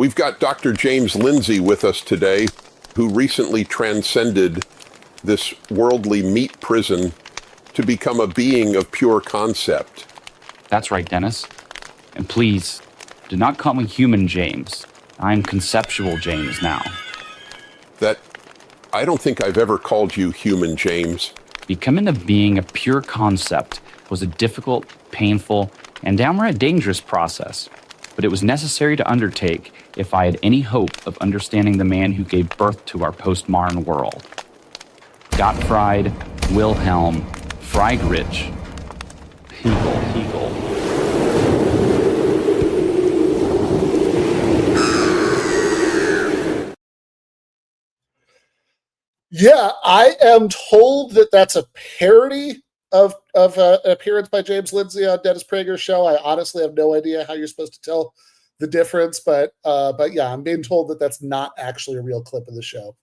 We've got Dr. James Lindsay with us today, who recently transcended this worldly meat prison to become a being of pure concept. That's right, Dennis. And please, do not call me human James. I'm conceptual James now. I don't think I've ever called you human James. Becoming a being of pure concept was a difficult, painful, and downright dangerous process. But it was necessary to undertake if I had any hope of understanding the man who gave birth to our postmodern world. Gottfried Wilhelm Friedrich Hegel. Yeah, I am told that that's a parody of an appearance by James Lindsay on Dennis Prager's show. I honestly have no idea how you're supposed to tell the difference, but yeah, I'm being told that that's not actually a real clip of the show.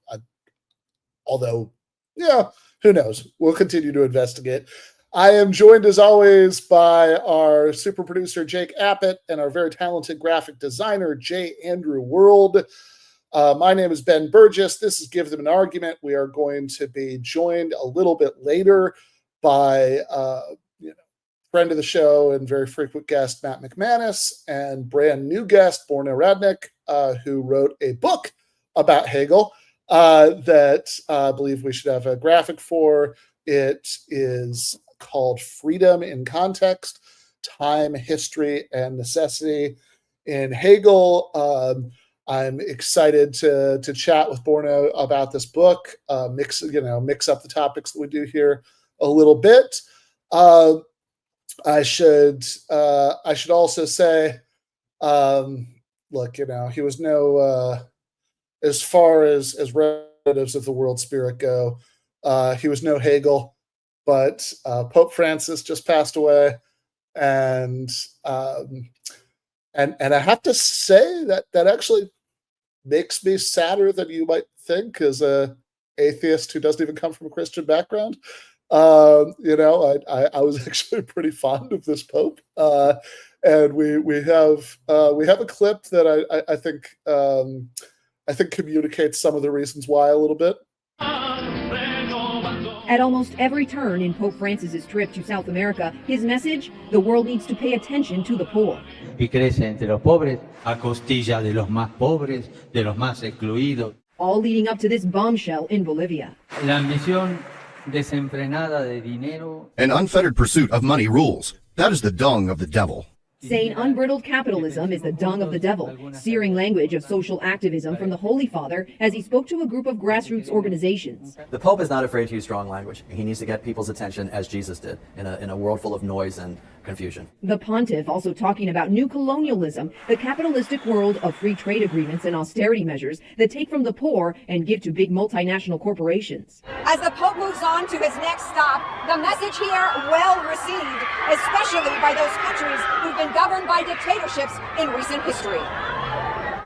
Although, yeah, who knows? We'll continue to investigate. I am joined, as always, by our super producer, Jake Appett, and our very talented graphic designer, J. Andrew World. My name is Ben Burgis. This is Give Them an Argument. We are going to be joined a little bit later by friend of the show and very frequent guest, Matt McManus, and brand new guest, Borna Radnik, who wrote a book about Hegel that I believe we should have a graphic for. It is called Freedom in Context, Time, History, and Necessity in Hegel. I'm excited to chat with Borna about this book, mix up the topics that we do here a little bit. I should also say, look, he was no, as far as relatives of the world spirit go, he was no Hegel, but Pope Francis just passed away, and I have to say that actually makes me sadder than you might think as a atheist who doesn't even come from a Christian background. I was actually pretty fond of this Pope, and we have a clip that I think communicates some of the reasons why a little bit. At almost every turn in Pope Francis's trip to South America, his message: the world needs to pay attention to the poor. Y crece entre los pobres a costilla de los más pobres, de los más excluidos. All leading up to this bombshell in Bolivia. La ambición desenfrenada de dinero. An unfettered pursuit of money rules. That is the dung of the devil. Saying unbridled capitalism is the dung of the devil, searing language of social activism from the Holy Father as he spoke to a group of grassroots organizations. The Pope is not afraid to use strong language. He needs to get people's attention as Jesus did in a world full of noise and confusion. The pontiff also talking about new colonialism, the capitalistic world of free trade agreements and austerity measures that take from the poor and give to big multinational corporations. As the Pope moves on to his next stop, the message here well received, especially by those countries who've been governed by dictatorships in recent history.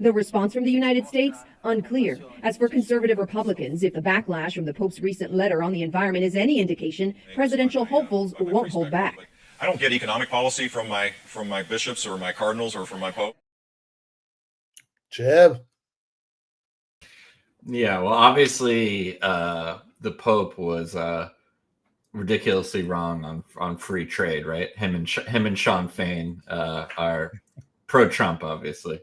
The response from the United States? Unclear. As for conservative Republicans, if the backlash from the Pope's recent letter on the environment is any indication, presidential hopefuls won't hold back. I don't get economic policy from my bishops or my cardinals or from my Pope. Jeb. Yeah, well, obviously, the Pope was ridiculously wrong on free trade, right? Him and Sean Fain are pro-Trump, obviously.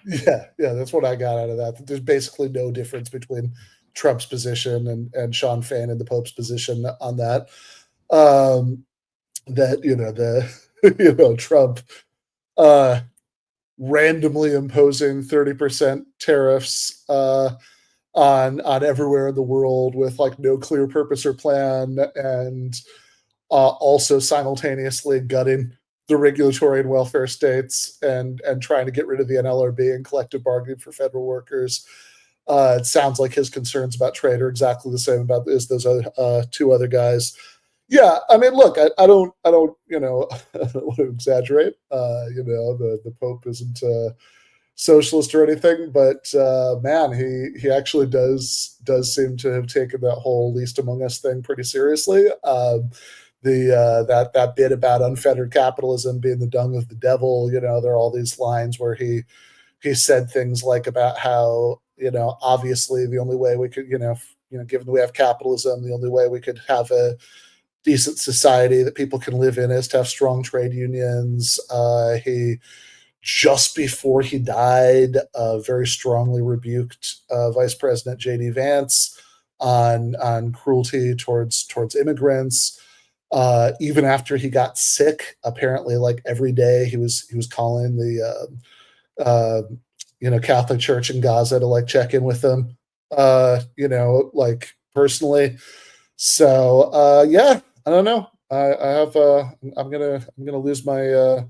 Yeah, that's what I got out of that. There's basically no difference between Trump's position and Sean Fain and the Pope's position on that. Trump randomly imposing 30% tariffs on everywhere in the world with like no clear purpose or plan, and also simultaneously gutting the regulatory and welfare states and trying to get rid of the NLRB and collective bargaining for federal workers. It sounds like his concerns about trade are exactly the same as those two other guys. Yeah, I mean, look, I don't want to exaggerate. The Pope isn't socialist or anything, but man, he actually does seem to have taken that whole least among us thing pretty seriously. That bit about unfettered capitalism being the dung of the devil, there are all these lines where he he said things like about how, obviously the only way we could, given that we have capitalism, the only way we could have a decent society that people can live in is to have strong trade unions. He, just before he died, very strongly rebuked Vice President J.D. Vance on cruelty towards immigrants. Even after he got sick, apparently, like every day, he was calling the Catholic Church in Gaza to like check in with them, like personally. So yeah, I don't know. I'm gonna lose my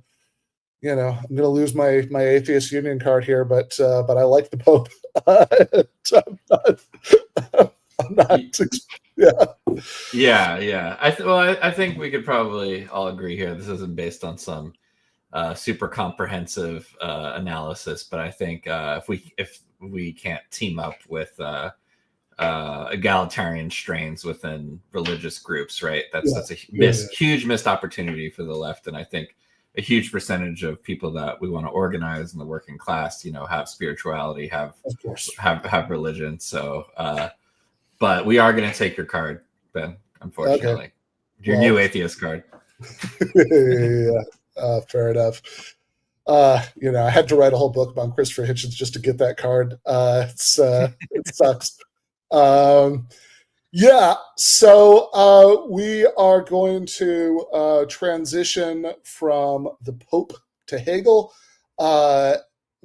I'm gonna lose my atheist union card here, but I like the Pope. I'm not Yeah. I think we could probably all agree here. This isn't based on some super comprehensive analysis, but I think if we can't team up with egalitarian strains within religious groups, right? That's a huge missed opportunity for the left, and I think a huge percentage of people that we want to organize in the working class, have spirituality, have religion. So, but we are going to take your card, Ben. Unfortunately, your new atheist card. Yeah, fair enough. I had to write a whole book about Christopher Hitchens just to get that card. It sucks. So we are going to transition from the Pope to Hegel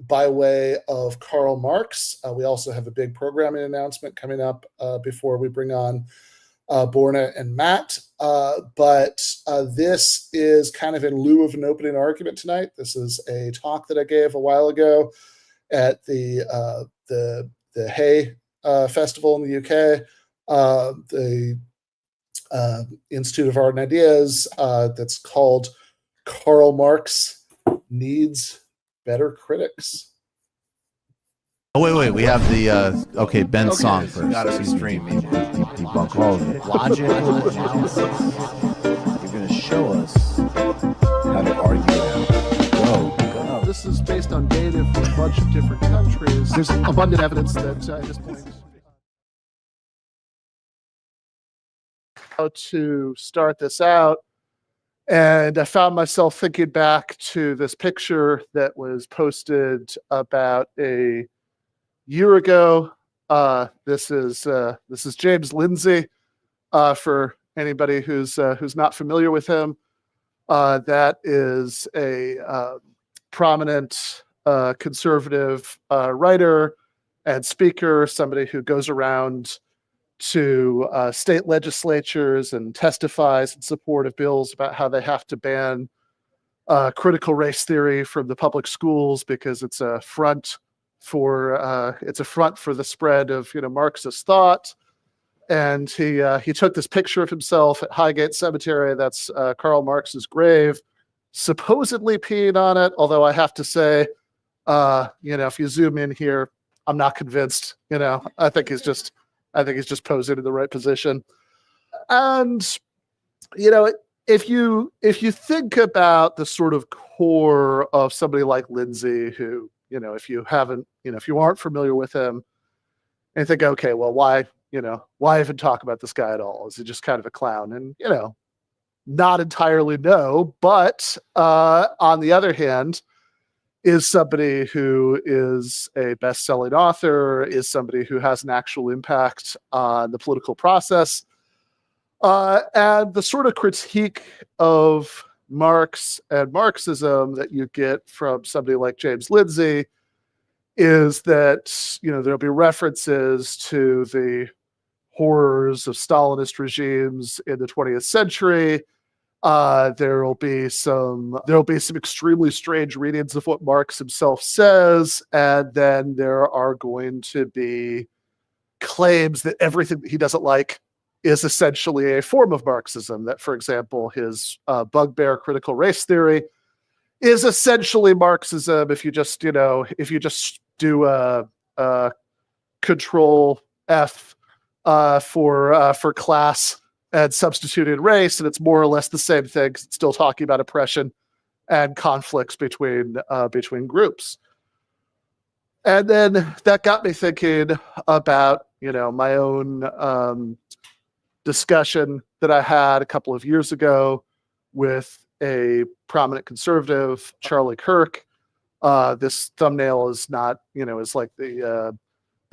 by way of Karl Marx. We also have a big programming announcement coming up before we bring on Borna and Matt. But this is kind of in lieu of an opening argument tonight. This is a talk that I gave a while ago at the Hay Festival in the UK, the Institute of Art and Ideas, that's called Karl Marx Needs Better Critics. Oh, wait. We have the, Ben's song first. Got to stream. Debunk all of it. Logical analysis. You're going to show us how to argue that. Go. This is based on data from a bunch of different countries. There's abundant evidence that at this point. How to start this out. And I found myself thinking back to this picture that was posted about a year ago. This is James Lindsay. For anybody who's not familiar with him, that is a prominent conservative writer and speaker, somebody who goes around to state legislatures and testifies in support of bills about how they have to ban critical race theory from the public schools because it's a front for the spread of Marxist thought. And he took this picture of himself at Highgate Cemetery. That's Karl Marx's grave, supposedly peeing on it. Although I have to say, if you zoom in here, I'm not convinced. I think he's just posing in the right position. And if you think about the sort of core of somebody like Lindsay, who if you aren't familiar with him, and think, okay, well, why even talk about this guy at all? Is he just kind of a clown? And not entirely no, but on the other hand, is somebody who is a best-selling author, is somebody who has an actual impact on the political process. And the sort of critique of Marx and Marxism that you get from somebody like James Lindsay is that, there'll be references to the horrors of Stalinist regimes in the 20th century. There'll be some extremely strange readings of what Marx himself says, and then there are going to be claims that everything that he doesn't like is essentially a form of Marxism. That, for example, his bugbear critical race theory is essentially Marxism. If you just do a Control F for class and substituted race, and it's more or less the same thing. It's still talking about oppression and conflicts between groups. And then that got me thinking about, my own discussion that I had a couple of years ago with a prominent conservative, Charlie Kirk. This thumbnail is not, is like the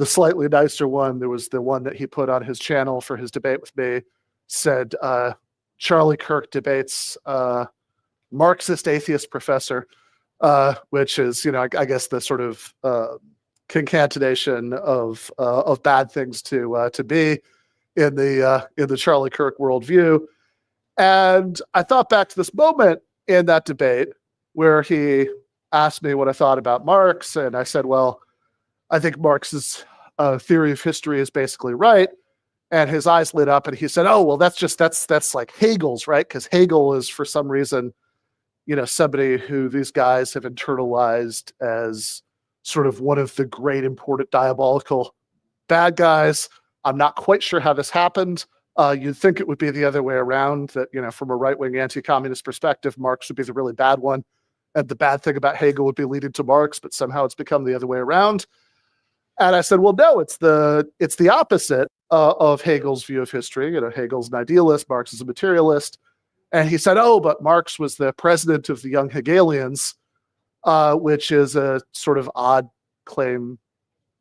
slightly nicer one. There was the one that he put on his channel for his debate with me, said Charlie Kirk debates Marxist atheist professor, which is, I guess the sort of concatenation of bad things to be in the Charlie Kirk worldview. And I thought back to this moment in that debate where he asked me what I thought about Marx, and I said, well, I think Marx's theory of history is basically right. And his eyes lit up and he said, oh, well, that's like Hegel's, right? Because Hegel is, for some reason, somebody who these guys have internalized as sort of one of the great important diabolical bad guys. I'm not quite sure how this happened. You'd think it would be the other way around, that, from a right-wing anti-communist perspective, Marx would be the really bad one. And the bad thing about Hegel would be leading to Marx, but somehow it's become the other way around. And I said, well, no, it's the opposite of Hegel's view of history. Hegel's an idealist, Marx is a materialist. And he said, oh, but Marx was the president of the Young Hegelians, which is a sort of odd claim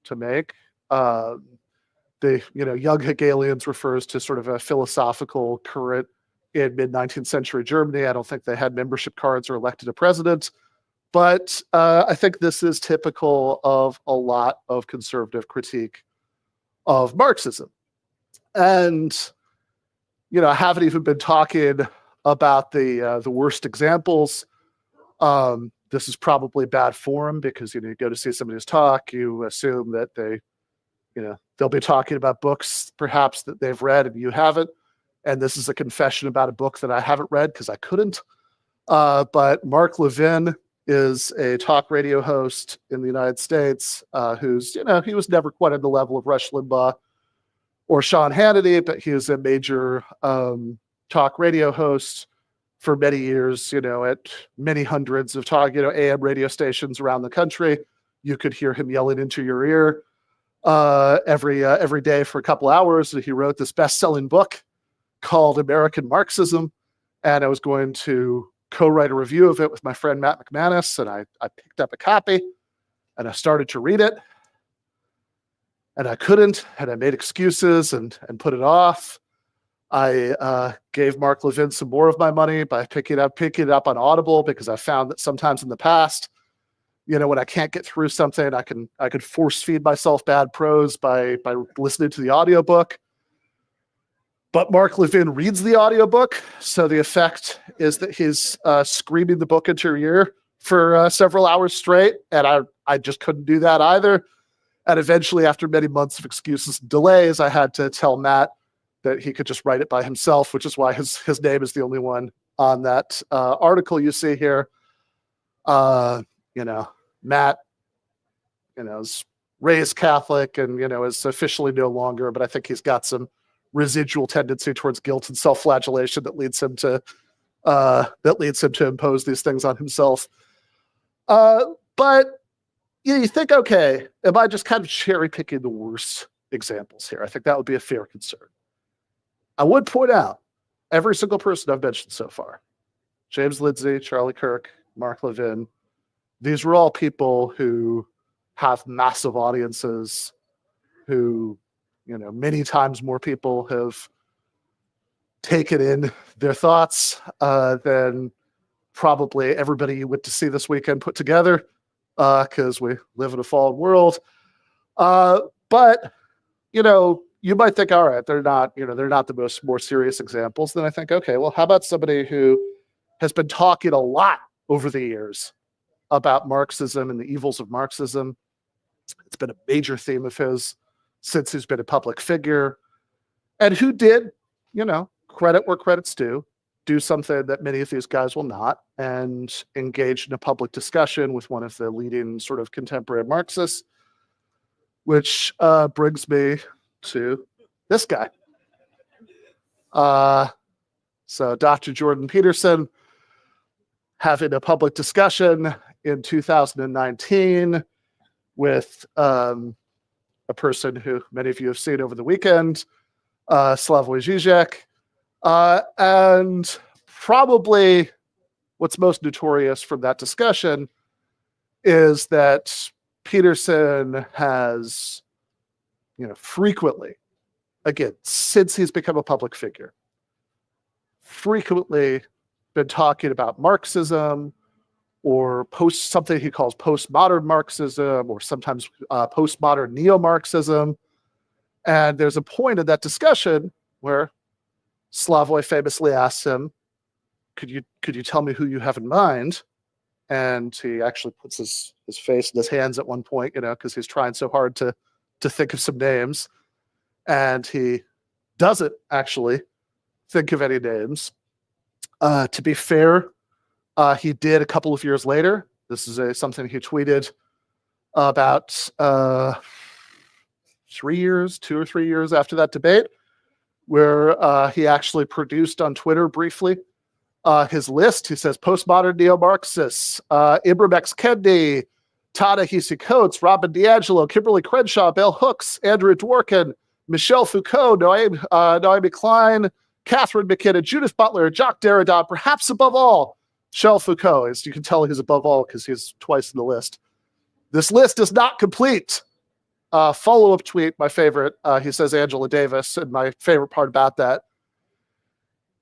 to make. The Young Hegelians refers to sort of a philosophical current in mid-19th century Germany. I don't think they had membership cards or elected a president. But I think this is typical of a lot of conservative critique of Marxism. And, I haven't even been talking about the worst examples. This is probably bad form because, you go to see somebody's talk, you assume that they'll be talking about books perhaps that they've read and you haven't. And this is a confession about a book that I haven't read because I couldn't. But Mark Levin is a talk radio host in the United States who's, he was never quite at the level of Rush Limbaugh or Sean Hannity, but he was a major talk radio host for many years, at many hundreds of talk, AM radio stations around the country. You could hear him yelling into your ear every day for a couple hours. He wrote this best-selling book called American Marxism, and I was going to co-write a review of it with my friend Matt McManus, and I picked up a copy and I started to read it, and I couldn't, and I made excuses and put it off. I gave Mark Levin some more of my money by picking it up on Audible, because I found that sometimes in the past, when I can't get through something, I could force feed myself bad prose by listening to the audiobook. But Mark Levin reads the audiobook, so the effect is that he's screaming the book into your ear for several hours straight, and I just couldn't do that either. And eventually, after many months of excuses and delays, I had to tell Matt that he could just write it by himself, which is why his name is the only one on that article you see here. Matt, is raised Catholic and, is officially no longer, but I think he's got some residual tendency towards guilt and self-flagellation that leads him to impose these things on himself. But you think, okay, am I just kind of cherry picking the worst examples here? I think that would be a fair concern. I would point out every single person I've mentioned so far, James Lindsay, Charlie Kirk, Mark Levin, these were all people who have massive audiences, who, many times more people have taken in their thoughts than probably everybody you went to see this weekend put together, because we live in a fallen world. But, you might think, all right, they're not the more serious examples. Then I think, okay, well, how about somebody who has been talking a lot over the years about Marxism and the evils of Marxism? It's been a major theme of his since he's been a public figure, and who did, credit where credit's due, do something that many of these guys will not, and engage in a public discussion with one of the leading sort of contemporary Marxists, which brings me to this guy. So Dr. Jordan Peterson having a public discussion in 2019 with a person who many of you have seen over the weekend, Slavoj Žižek, and probably what's most notorious from that discussion is that Peterson has, frequently, again, since he's become a public figure, frequently been talking about Marxism or something he calls postmodern Marxism, or sometimes postmodern neo-Marxism. And there's a point in that discussion where Slavoj famously asks him, could you tell me who you have in mind? And he actually puts his face in his hands at one point, because he's trying so hard to think of some names. And he doesn't actually think of any names. To be fair, he did a couple of years later. This is something he tweeted about 2 or 3 years after that debate, where he actually produced on Twitter briefly his list. He says, postmodern neo-Marxists, Ibram X. Kendi, Ta-Nehisi Coates, Robin DiAngelo, Kimberly Crenshaw, Bell Hooks, Andrew Dworkin, Michel Foucault, Naomi Klein, Catherine McKenna, Judith Butler, Jacques Derrida, perhaps above all, Michel Foucault. As you can tell, he's above all because he's twice in the list. This list is not complete. Follow-up tweet, my favorite. He says Angela Davis, and my favorite part about that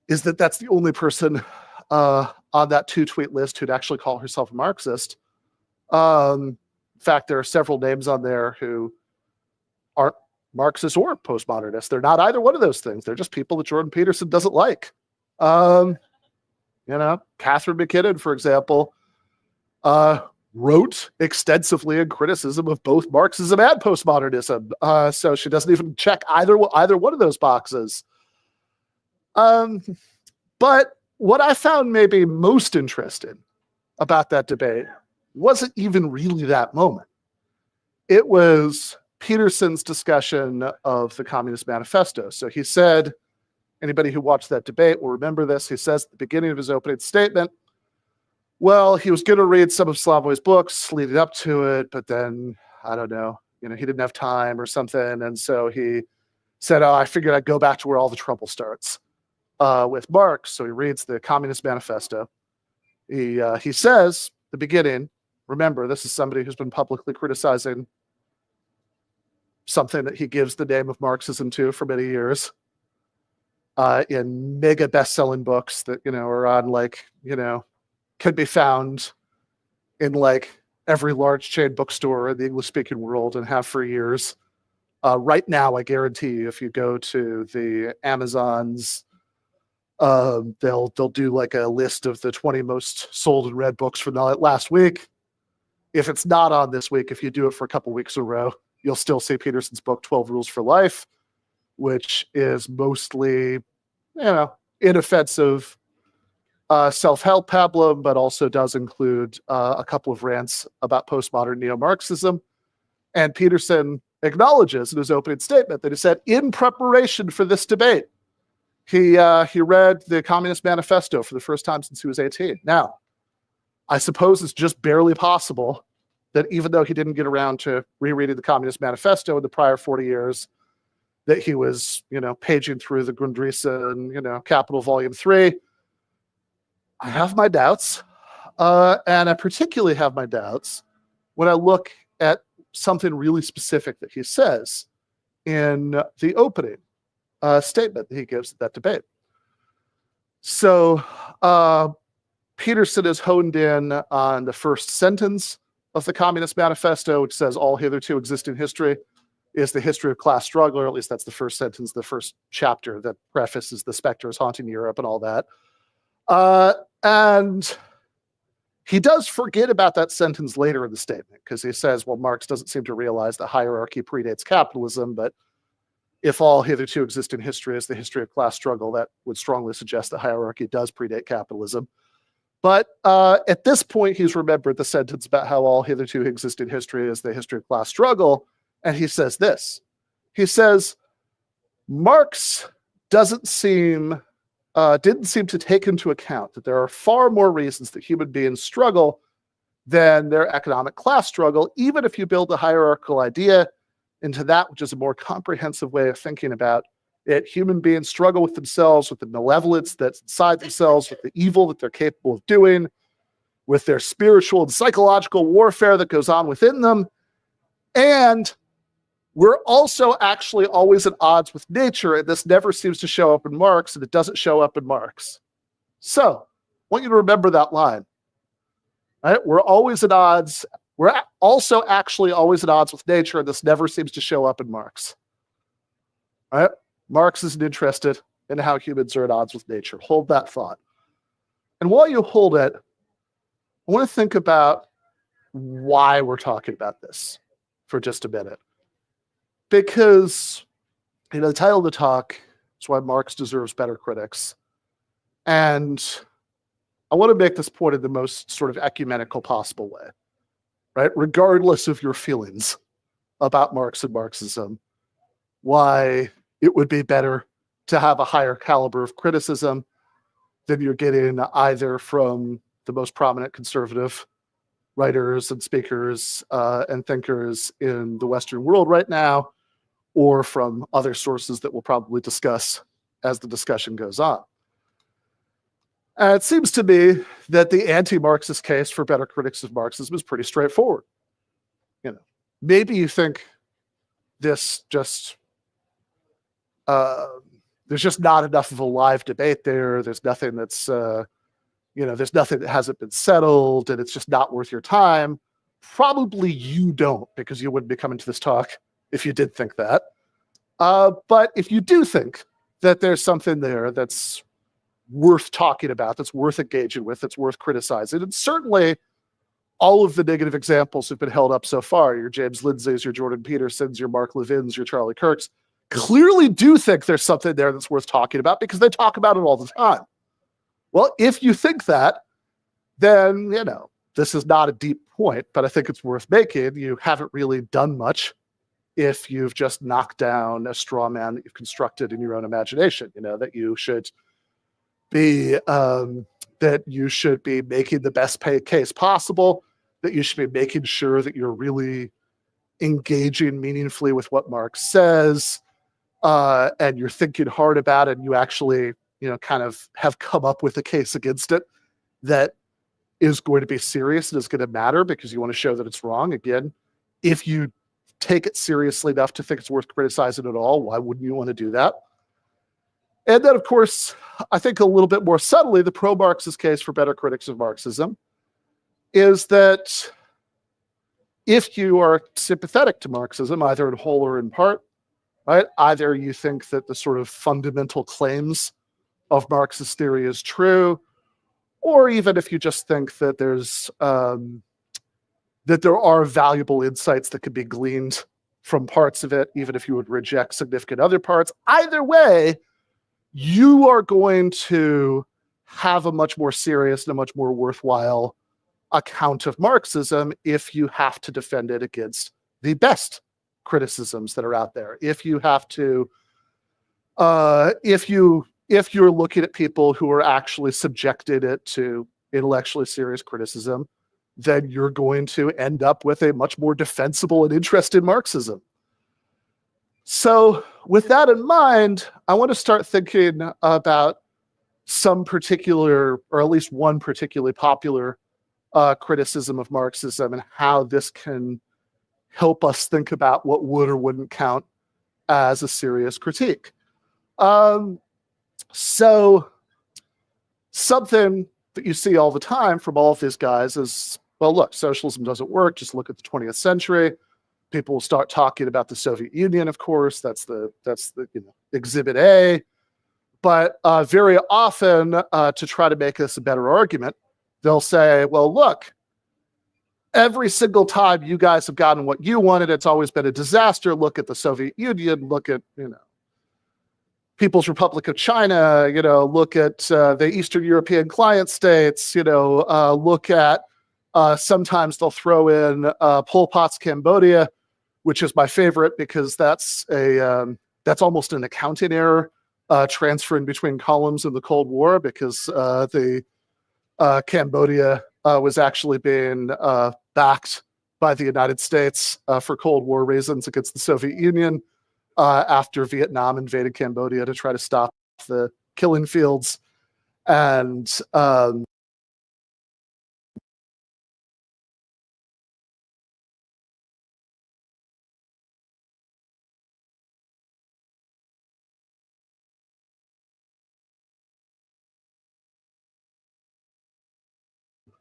is that that's the only person on that 2-tweet list who'd actually call herself a Marxist. In fact, there are several names on there who aren't Marxist or postmodernists. They're not either one of those things. They're just people that Jordan Peterson doesn't like. Catherine McKinnon, for example, wrote extensively in criticism of both Marxism and postmodernism. So she doesn't even check either one of those boxes. But what I found maybe most interesting about that debate wasn't even really that moment. It was Peterson's discussion of the Communist Manifesto. So he said, anybody who watched that debate will remember this. He says at the beginning of his opening statement, well, he was going to read some of Slavoj's books leading up to it, but then, I don't know, he didn't have time or something. And so he said, I figured I'd go back to where all the trouble starts with Marx. So he reads the Communist Manifesto. He says, at the beginning, remember, this is somebody who's been publicly criticizing something that he gives the name of Marxism to for many years, in mega best-selling books that, are on can be found in every large chain bookstore in the English-speaking world and have for years. Right now, I guarantee you, if you go to the Amazons, they'll do a list of the 20 most sold and read books from the last week. If it's not on this week, if you do it for a couple weeks in a row, you'll still see Peterson's book, 12 Rules for Life, which is mostly, inoffensive self-help pablum, but also does include a couple of rants about postmodern neo-Marxism. And Peterson acknowledges in his opening statement that he said, in preparation for this debate, he read the Communist Manifesto for the first time since he was 18. Now, I suppose it's just barely possible that even though he didn't get around to rereading the Communist Manifesto in the prior 40 years, that he was, paging through the Grundrisse, Capital Volume 3. I have my doubts. And I particularly have my doubts when I look at something really specific that he says in the opening statement that he gives at that debate. So Peterson is honed in on the first sentence of the Communist Manifesto, which says all hitherto existing history is the history of class struggle, or at least that's the first sentence, the first chapter that prefaces the specters haunting Europe and all that. And he does forget about that sentence later in the statement, because he says, well, Marx doesn't seem to realize that hierarchy predates capitalism, but if all hitherto existing history is the history of class struggle, that would strongly suggest that hierarchy does predate capitalism. But at this point, he's remembered the sentence about how all hitherto existing history is the history of class struggle, and he says this. He says, Marx didn't seem to take into account that there are far more reasons that human beings struggle than their economic class struggle, even if you build a hierarchical idea into that, which is a more comprehensive way of thinking about it. Human beings struggle with themselves, with the malevolence that's inside themselves, with the evil that they're capable of doing, with their spiritual and psychological warfare that goes on within them. And we're also actually always at odds with nature, and this never seems to show up in Marx, and it doesn't show up in Marx. So, I want you to remember that line. Right? We're always at odds. We're also actually always at odds with nature, and this never seems to show up in Marx. Right? Marx isn't interested in how humans are at odds with nature. Hold that thought. And while you hold it, I want to think about why we're talking about this for just a minute. Because, the title of the talk is Why Marx Deserves Better Critics. And I want to make this point in the most sort of ecumenical possible way, right? Regardless of your feelings about Marx and Marxism, why it would be better to have a higher caliber of criticism than you're getting either from the most prominent conservative writers and speakers and thinkers in the Western world right now, or from other sources that we'll probably discuss as the discussion goes on. And it seems to me that the anti-Marxist case for better critics of Marxism is pretty straightforward. Maybe you think this just there's just not enough of a live debate there. There's nothing that's there's nothing that hasn't been settled, and it's just not worth your time. Probably you don't, because you wouldn't be coming to this talk if you did think that. But if you do think that there's something there that's worth talking about, that's worth engaging with, that's worth criticizing, and certainly all of the negative examples have been held up so far, your James Lindsay's, your Jordan Petersons, your Mark Levin's, your Charlie Kirk's, clearly do think there's something there that's worth talking about because they talk about it all the time. Well, if you think that, then, this is not a deep point, but I think it's worth making. You haven't really done much if you've just knocked down a straw man that you've constructed in your own imagination, that you should be making the best case possible, that you should be making sure that you're really engaging meaningfully with what Marx says, and you're thinking hard about it, and you actually kind of have come up with a case against it that is going to be serious and is going to matter because you want to show that it's wrong. Again, if you take it seriously enough to think it's worth criticizing at all, why wouldn't you want to do that? And then, of course, I think a little bit more subtly, the pro-Marxist case for better critics of Marxism is that if you are sympathetic to Marxism, either in whole or in part, right, either you think that the sort of fundamental claims of Marxist theory is true, or even if you just think that there's that there are valuable insights that could be gleaned from parts of it, even if you would reject significant other parts. Either way, you are going to have a much more serious and a much more worthwhile account of Marxism if you have to defend it against the best criticisms that are out there. If you have to, if you're looking at people who are actually subjected it to intellectually serious criticism, then you're going to end up with a much more defensible and interested Marxism. So with that in mind, I want to start thinking about some particular, or at least one particularly popular criticism of Marxism and how this can help us think about what would or wouldn't count as a serious critique. So something that you see all the time from all of these guys is, well, look, socialism doesn't work. Just look at the 20th century. People will start talking about the Soviet Union, of course. That's the Exhibit A. But very often, to try to make this a better argument, they'll say, well, look, every single time you guys have gotten what you wanted, it's always been a disaster. Look at the Soviet Union. Look at, People's Republic of China. Look at the Eastern European client states. Look at, sometimes they'll throw in Pol Pot's Cambodia, which is my favorite because that's almost an accounting error, transferring between columns in the Cold War, because the Cambodia was actually being backed by the United States for Cold War reasons against the Soviet Union after Vietnam invaded Cambodia to try to stop the killing fields. And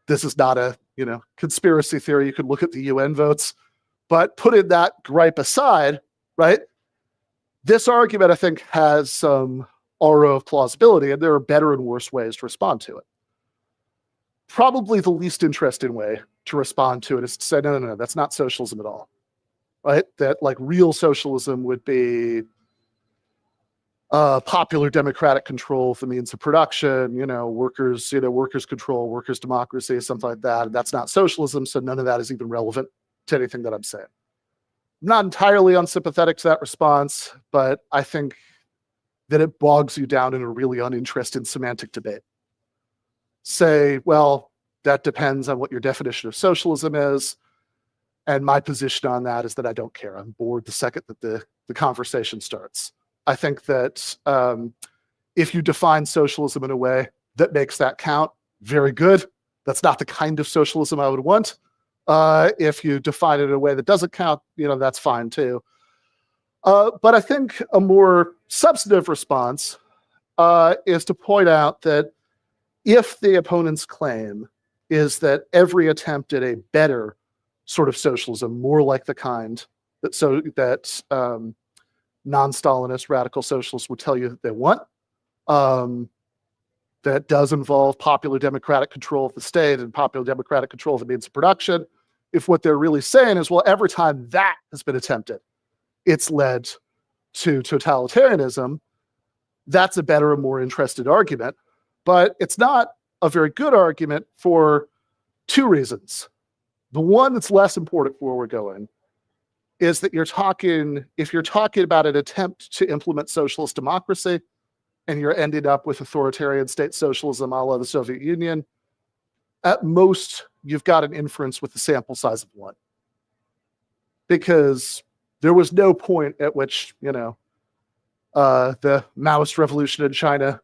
this is not a conspiracy theory. You could look at the UN votes, but putting that gripe aside, right? This argument, I think, has some aura of plausibility, and there are better and worse ways to respond to it. Probably the least interesting way to respond to it is to say, no, that's not socialism at all, right? That like real socialism would be popular democratic control of the means of production, workers control, workers democracy, something like that. And that's not socialism, so none of that is even relevant to anything that I'm saying. I'm not entirely unsympathetic to that response, but I think that it bogs you down in a really uninteresting semantic debate. Say, well, that depends on what your definition of socialism is. And my position on that is that I don't care. I'm bored the second that the conversation starts. I think that if you define socialism in a way that makes that count, very good. That's not the kind of socialism I would want. If you define it in a way that doesn't count, that's fine too. But I think a more substantive response is to point out that if the opponent's claim is that every attempt at a better sort of socialism, more like the kind that non-Stalinist radical socialists would tell you that they want, that does involve popular democratic control of the state and popular democratic control of the means of production, if what they're really saying is, well, every time that has been attempted, it's led to totalitarianism, that's a better and more interested argument. But it's not a very good argument for two reasons. The one that's less important for where we're going is that if you're talking about an attempt to implement socialist democracy and you're ending up with authoritarian state socialism a la the Soviet Union, at most, you've got an inference with the sample size of one. Because there was no point at which, the Maoist revolution in China,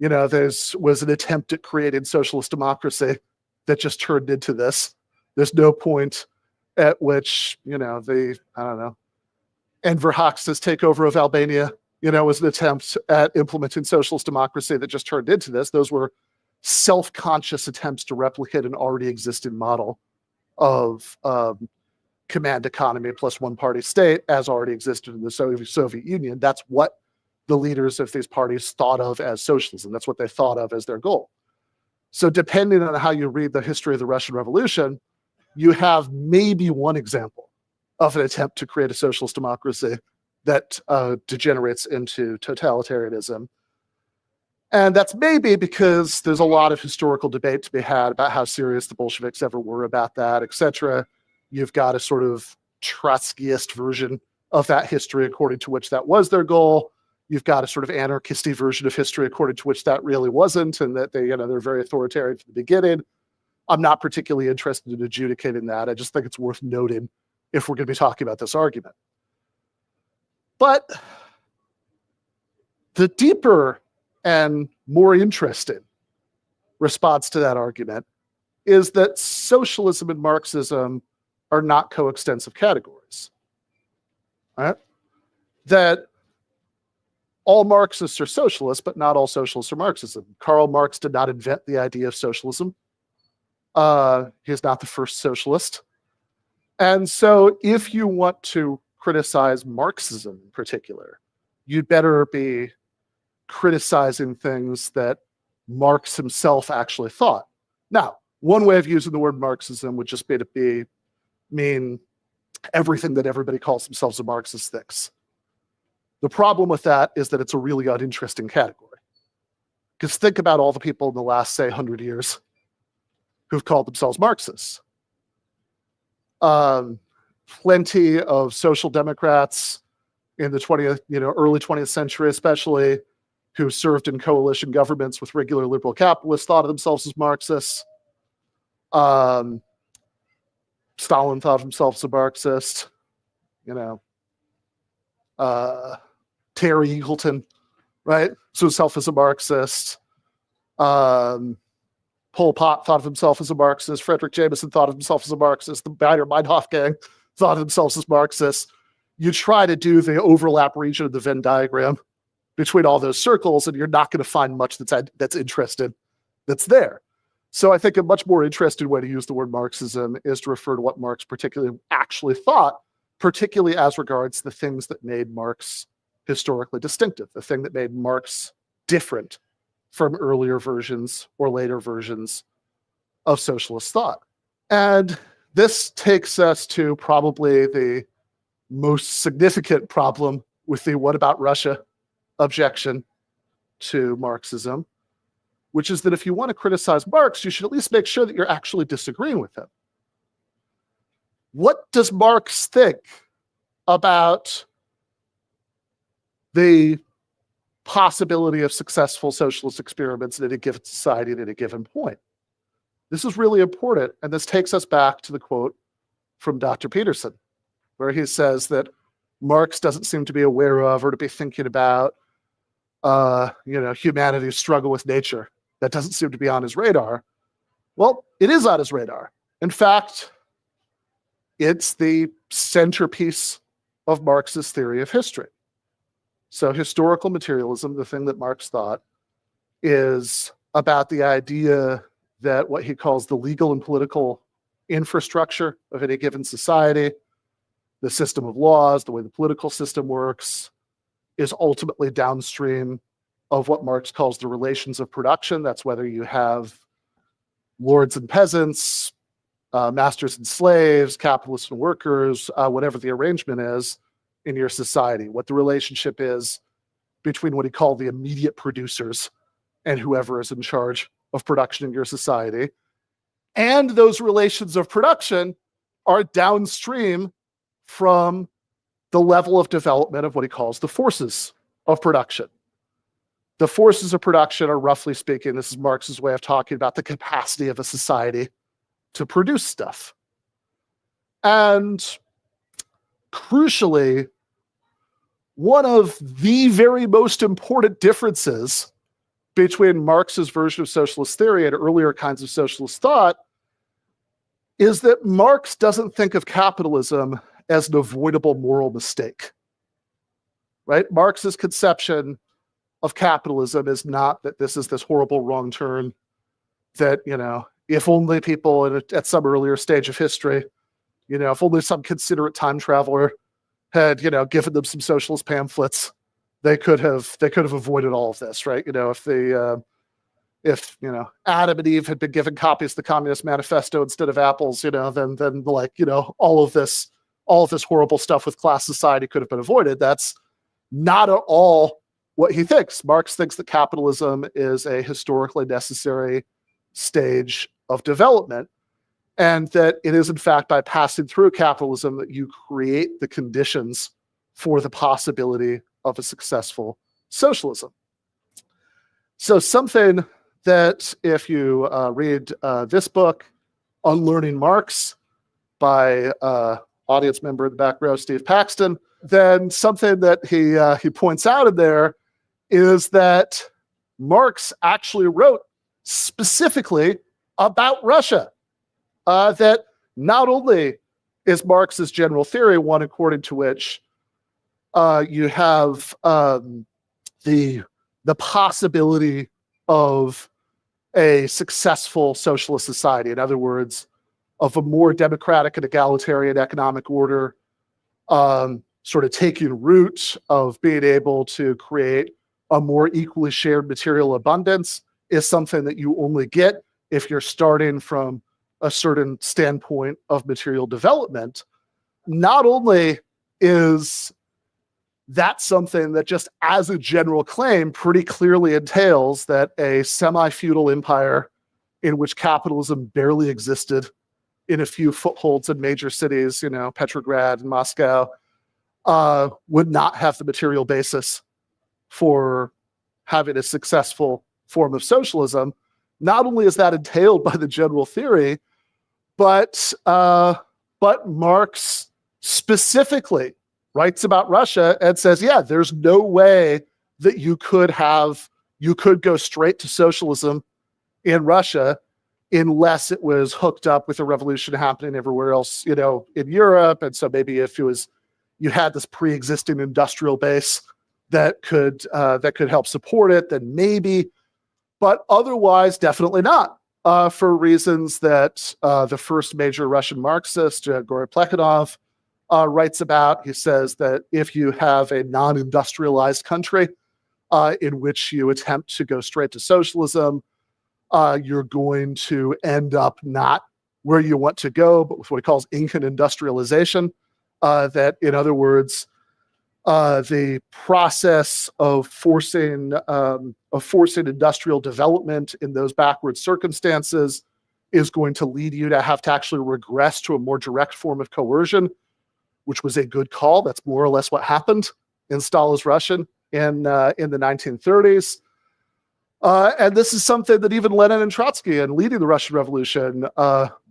there was an attempt at creating socialist democracy that just turned into this. There's no point at which, Enver Hoxha's takeover of Albania, was an attempt at implementing socialist democracy that just turned into this. Those were self-conscious attempts to replicate an already existing model of command economy plus one-party state as already existed in the Soviet Union. That's what the leaders of these parties thought of as socialism. That's what they thought of as their goal. So depending on how you read the history of the Russian Revolution, you have maybe one example of an attempt to create a socialist democracy that degenerates into totalitarianism. And that's maybe because there's a lot of historical debate to be had about how serious the Bolsheviks ever were about that, etc. You've got a sort of Trotskyist version of that history according to which that was their goal. You've got a sort of anarchisty version of history according to which that really wasn't, and that they're very authoritarian from the beginning. I'm not particularly interested in adjudicating that. I just think it's worth noting if we're going to be talking about this argument. But the deeper and more interesting response to that argument is that socialism and Marxism are not coextensive categories. Right? That all Marxists are socialists, but not all socialists are Marxism. Karl Marx did not invent the idea of socialism. He's not the first socialist. And so if you want to criticize Marxism in particular, you'd better be criticizing things that Marx himself actually thought. Now, one way of using the word Marxism would just be to mean everything that everybody calls themselves a Marxist thinks. The problem with that is that it's a really uninteresting category. Because think about all the people in the last, say, 100 years who've called themselves Marxists. Plenty of social democrats in the early 20th century, especially, who served in coalition governments with regular liberal capitalists, thought of themselves as Marxists. Stalin thought of himself as a Marxist. Terry Eagleton, right? So himself as a Marxist. Pol Pot thought of himself as a Marxist. Frederick Jameson thought of himself as a Marxist. The Baader-Meinhof gang thought of themselves as Marxists. You try to do the overlap region of the Venn diagram between all those circles, and you're not going to find much that's interested that's there. So I think a much more interesting way to use the word Marxism is to refer to what Marx particularly actually thought, particularly as regards the things that made Marx historically distinctive, the thing that made Marx different from earlier versions or later versions of socialist thought. And this takes us to probably the most significant problem with the "what about Russia" objection to Marxism, which is that if you want to criticize Marx, you should at least make sure that you're actually disagreeing with him. What does Marx think about the possibility of successful socialist experiments in any given society at any given point? This is really important, and this takes us back to the quote from Dr. Peterson, where he says that Marx doesn't seem to be aware of or to be thinking about humanity's struggle with nature. That doesn't seem to be on his radar. Well, it is on his radar. In fact, it's the centerpiece of Marx's theory of history. So historical materialism, the thing that Marx thought, is about the idea that what he calls the legal and political infrastructure of any given society, the system of laws, the way the political system works, is ultimately downstream of what Marx calls the relations of production. That's whether you have lords and peasants, masters and slaves, capitalists and workers, whatever the arrangement is in your society, what the relationship is between what he called the immediate producers and whoever is in charge of production in your society. And those relations of production are downstream from the level of development of what he calls the forces of production. The forces of production are, roughly speaking, this is Marx's way of talking about the capacity of a society to produce stuff. And crucially, one of the very most important differences between Marx's version of socialist theory and earlier kinds of socialist thought is that Marx doesn't think of capitalism as an avoidable moral mistake, right? Marx's conception of capitalism is not that this is this horrible wrong turn that, if only people at some earlier stage of history, if only some considerate time traveler had, given them some socialist pamphlets, they could have avoided all of this, right? If Adam and Eve had been given copies of the Communist Manifesto instead of apples, then all of this horrible stuff with class society could have been avoided. That's not at all what he thinks. Marx thinks that capitalism is a historically necessary stage of development, and that it is, in fact, by passing through capitalism that you create the conditions for the possibility of a successful socialism. So something that, if you read this book, Unlearning Marx, by audience member in the back row, Steve Paxton, then something that he points out in there is that Marx actually wrote specifically about Russia. That not only is Marx's general theory one according to which you have the possibility of a successful socialist society, in other words, of a more democratic and egalitarian economic order, sort of taking root, of being able to create a more equally shared material abundance, is something that you only get if you're starting from a certain standpoint of material development. Not only is that something that, just as a general claim, pretty clearly entails that a semi-feudal empire in which capitalism barely existed in a few footholds in major cities, Petrograd and Moscow, would not have the material basis for having a successful form of socialism. Not only is that entailed by the general theory, but Marx specifically writes about Russia and says, yeah, there's no way that you could go straight to socialism in Russia unless it was hooked up with a revolution happening everywhere else, in Europe. And so maybe if you had this pre-existing industrial base that could help support it, then maybe, but otherwise, definitely not. For reasons that the first major Russian Marxist, Gory Plekhanov, writes about. He says that if you have a non-industrialized country in which you attempt to go straight to socialism, you're going to end up not where you want to go, but with what he calls Incan industrialization. That, in other words, the process of forcing industrial development in those backward circumstances is going to lead you to have to actually regress to a more direct form of coercion, which was a good call. That's more or less what happened in Stalin's Russian in the 1930s. And this is something that even Lenin and Trotsky, in leading the Russian Revolution,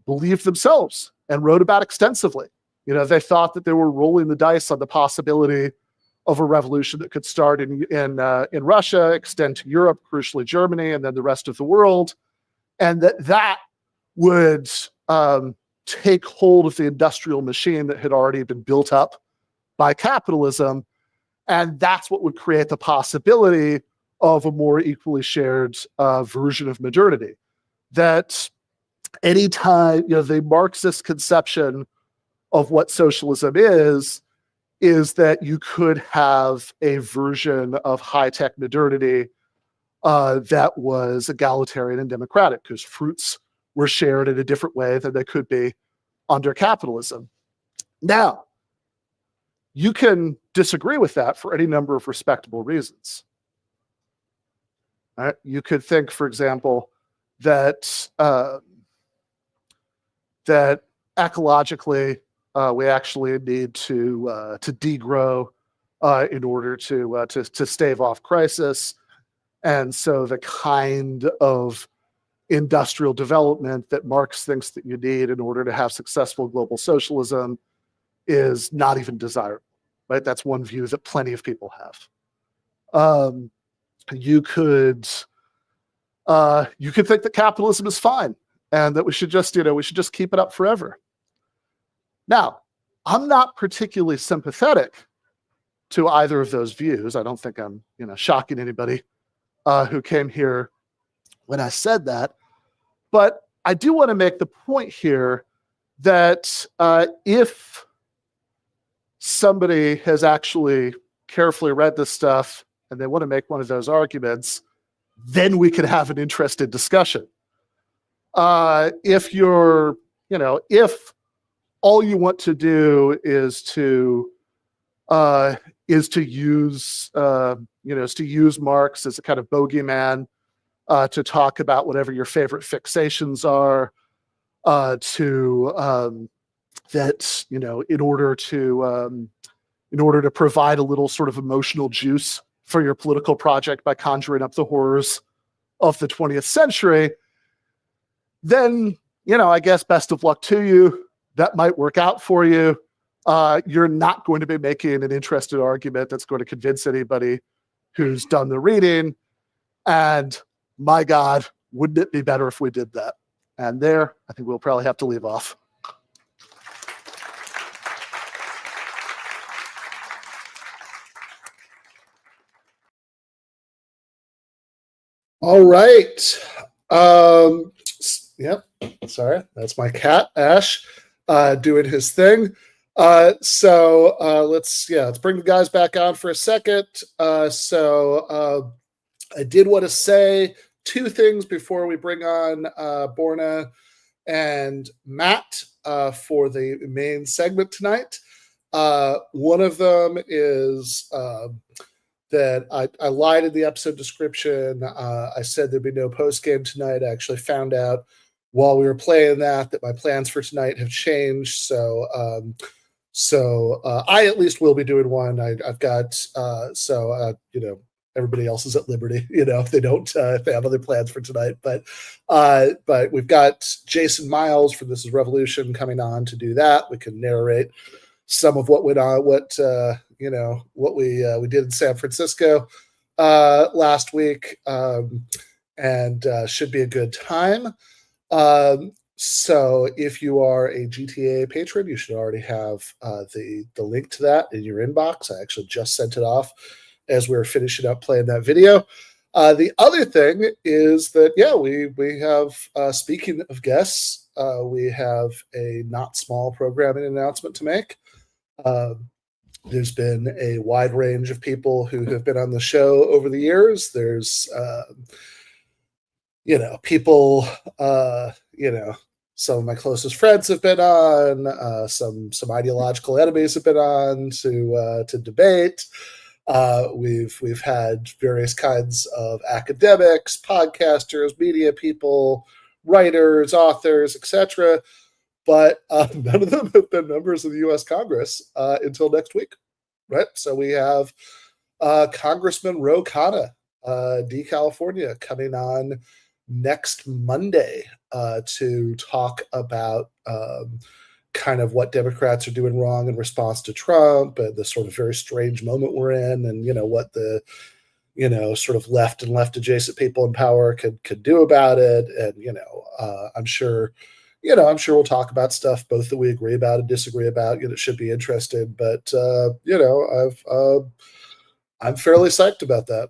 believed themselves and wrote about extensively. They thought that they were rolling the dice on the possibility of a revolution that could start in Russia, extend to Europe, crucially Germany, and then the rest of the world, and that would take hold of the industrial machine that had already been built up by capitalism, and that's what would create the possibility of a more equally shared version of modernity. That anytime, the Marxist conception of what socialism is that you could have a version of high-tech modernity that was egalitarian and democratic, because fruits were shared in a different way than they could be under capitalism. Now, you can disagree with that for any number of respectable reasons. All right? You could think, for example, that that ecologically we actually need to degrow in order to stave off crisis, and so the kind of industrial development that Marx thinks that you need in order to have successful global socialism is not even desirable. Right? That's one view that plenty of people have. You could think that capitalism is fine and that we should just keep it up forever. Now, I'm not particularly sympathetic to either of those views. I don't think I'm, shocking anybody who came here when I said that. But I do want to make the point here that if somebody has actually carefully read this stuff and they want to make one of those arguments, then we can have an interested discussion. If all you want to do is to use Marx as a kind of bogeyman to talk about whatever your favorite fixations are, in order to provide a little sort of emotional juice for your political project by conjuring up the horrors of the 20th century, then, I guess best of luck to you. That might work out for you. You're not going to be making an interested argument that's going to convince anybody who's done the reading. And my God, wouldn't it be better if we did that? And there, I think we'll probably have to leave off. All right. Yep. Sorry, that's my cat, Ash, doing his thing. Let's bring the guys back on for a second. I did want to say two things before we bring on Borna and Matt for the main segment tonight. One of them is that I lied in the episode description. I said there'd be no postgame tonight. I actually found out while we were playing that my plans for tonight have changed. So I at least will be doing one. I've got everybody else is at liberty, if they don't, if they have other plans for tonight. But we've got Jason Myles from This Is Revolution coming on to do that. We can narrate some of what went on, what we did in San Francisco last week, and should be a good time. So if you are a GTAA patron, you should already have the link to that in your inbox. I actually just sent it off as we were finishing up playing that video. The other thing is that, we have, speaking of guests, we have a not small programming announcement to make. There's been a wide range of people who have been on the show over the years. There's, people, some of my closest friends have been on, some ideological enemies have been on to debate. We've had various kinds of academics, podcasters, media people, writers, authors, etc. But none of them have been members of the U.S. Congress until next week, right? So we have Congressman Ro Khanna, D. California, coming on next Monday to talk about kind of what Democrats are doing wrong in response to Trump and the sort of very strange moment we're in, and what the sort of left and left adjacent people in power could do about it. And I'm sure we'll talk about stuff both that we agree about and disagree about. It should be interesting, but I'm fairly psyched about that.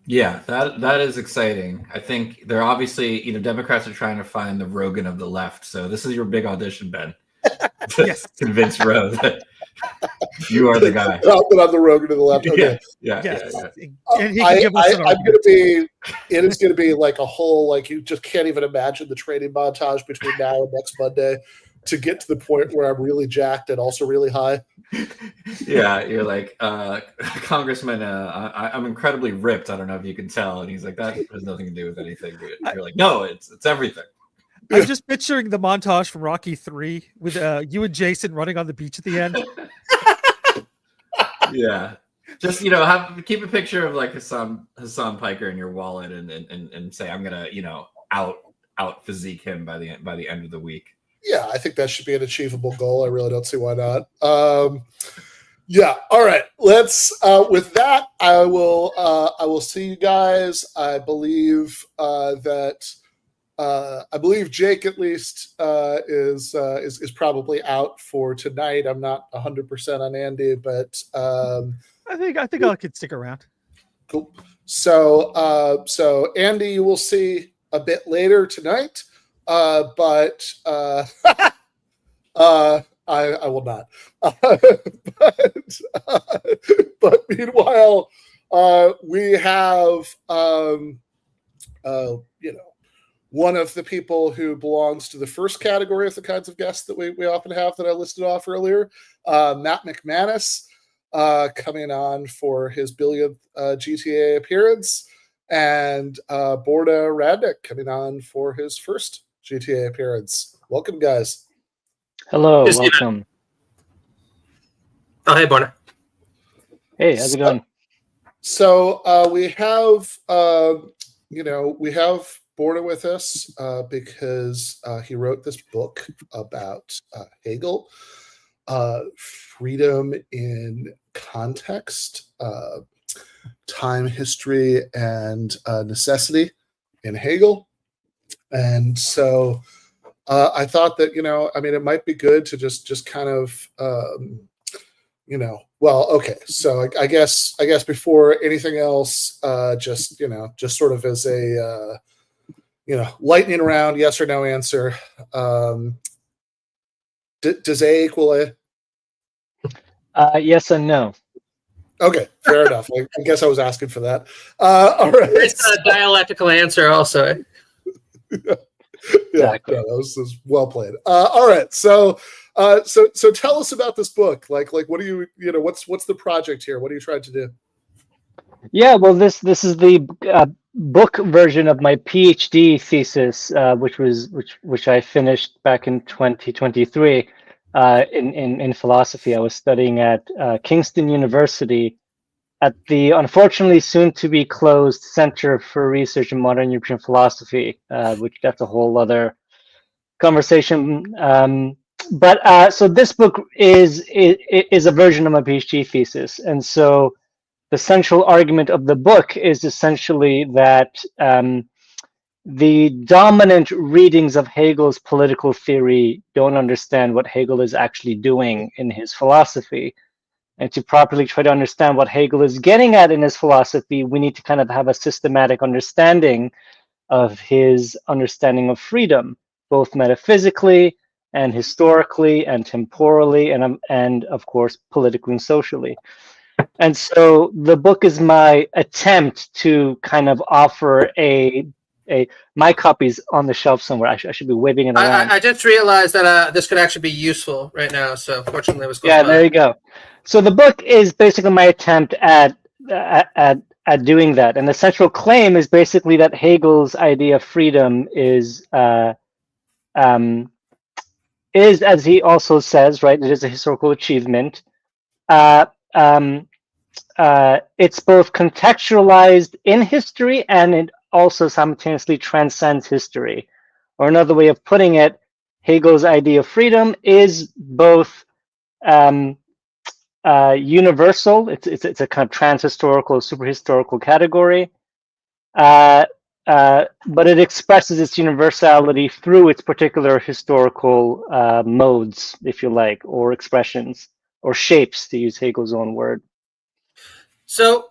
Yeah, that is exciting. I think they're obviously, Democrats are trying to find the Rogan of the left. So this is your big audition, Ben. Yes. Convince Ro that you are the guy. I'm the Rogan of the left. Okay. Yeah. And he can give us an argument. It is going to be like a whole, like, you just can't even imagine the training montage between now and next Monday to get to the point where I'm really jacked and also really high. Yeah, you're like, Congressman, I'm incredibly ripped. I don't know if you can tell. And he's like, that has nothing to do with anything. You're like, no, it's everything. I'm just picturing the montage from Rocky 3 with you and Jason running on the beach at the end. Yeah. Just, keep a picture of like Hassan Piker in your wallet and say, I'm going to, out physique him by the end of the week. Yeah, I think that should be an achievable goal. I really don't see why not. Yeah. All right. Let's. With that, I will see you guys. I believe that. I believe Jake at least is probably out for tonight. I'm not 100% on Andy, but I think I could stick around. Cool. So Andy, you will see a bit later tonight. But I will not. But meanwhile, we have one of the people who belongs to the first category of the kinds of guests that we often have that I listed off earlier, Matt McManus, coming on for his billionth GTAA appearance, and Borna Radnik coming on for his first GTAA appearance. Welcome, guys. Hello, welcome. Oh, hey, Borna. Hey, how's it going? So we have, we have Borna with us because he wrote this book about Hegel, freedom in context, time, history, and necessity in Hegel. And so I thought that, it might be good to just kind of, okay. So I guess before anything else, just sort of as a, lightning round, yes or no answer. Does A equal A? Yes and no. Okay, fair enough. I guess I was asking for that. All right. It's a dialectical answer also. Exactly. Yeah, that was well played. All right, so tell us about this book. Like what do you what's the project here? What are you trying to do? Yeah, well, this is the book version of my PhD thesis, which I finished back in 2023 in philosophy. I was studying at Kingston University the unfortunately soon to be closed Center for Research in Modern European Philosophy, which that's a whole other conversation. So this book is a version of my PhD thesis, and so the central argument of the book is essentially that the dominant readings of Hegel's political theory don't understand what Hegel is actually doing in his philosophy. And to properly try to understand what Hegel is getting at in his philosophy, we need to kind of have a systematic understanding of his understanding of freedom, both metaphysically and historically and temporally and of course politically and socially. And so the book is my attempt to kind of offer my copy's on the shelf somewhere. I should be waving it around. I just realized that this could actually be useful right now. So fortunately, it was close by. There you go. So the book is basically my attempt at doing that, and the central claim is basically that Hegel's idea of freedom is, as he also says, right, it is a historical achievement. It's both contextualized in history and it also simultaneously transcends history. Or another way of putting it, Hegel's idea of freedom is both universal. It's a kind of transhistorical, superhistorical category, but it expresses its universality through its particular historical modes, if you like, or expressions, or shapes, to use Hegel's own word. So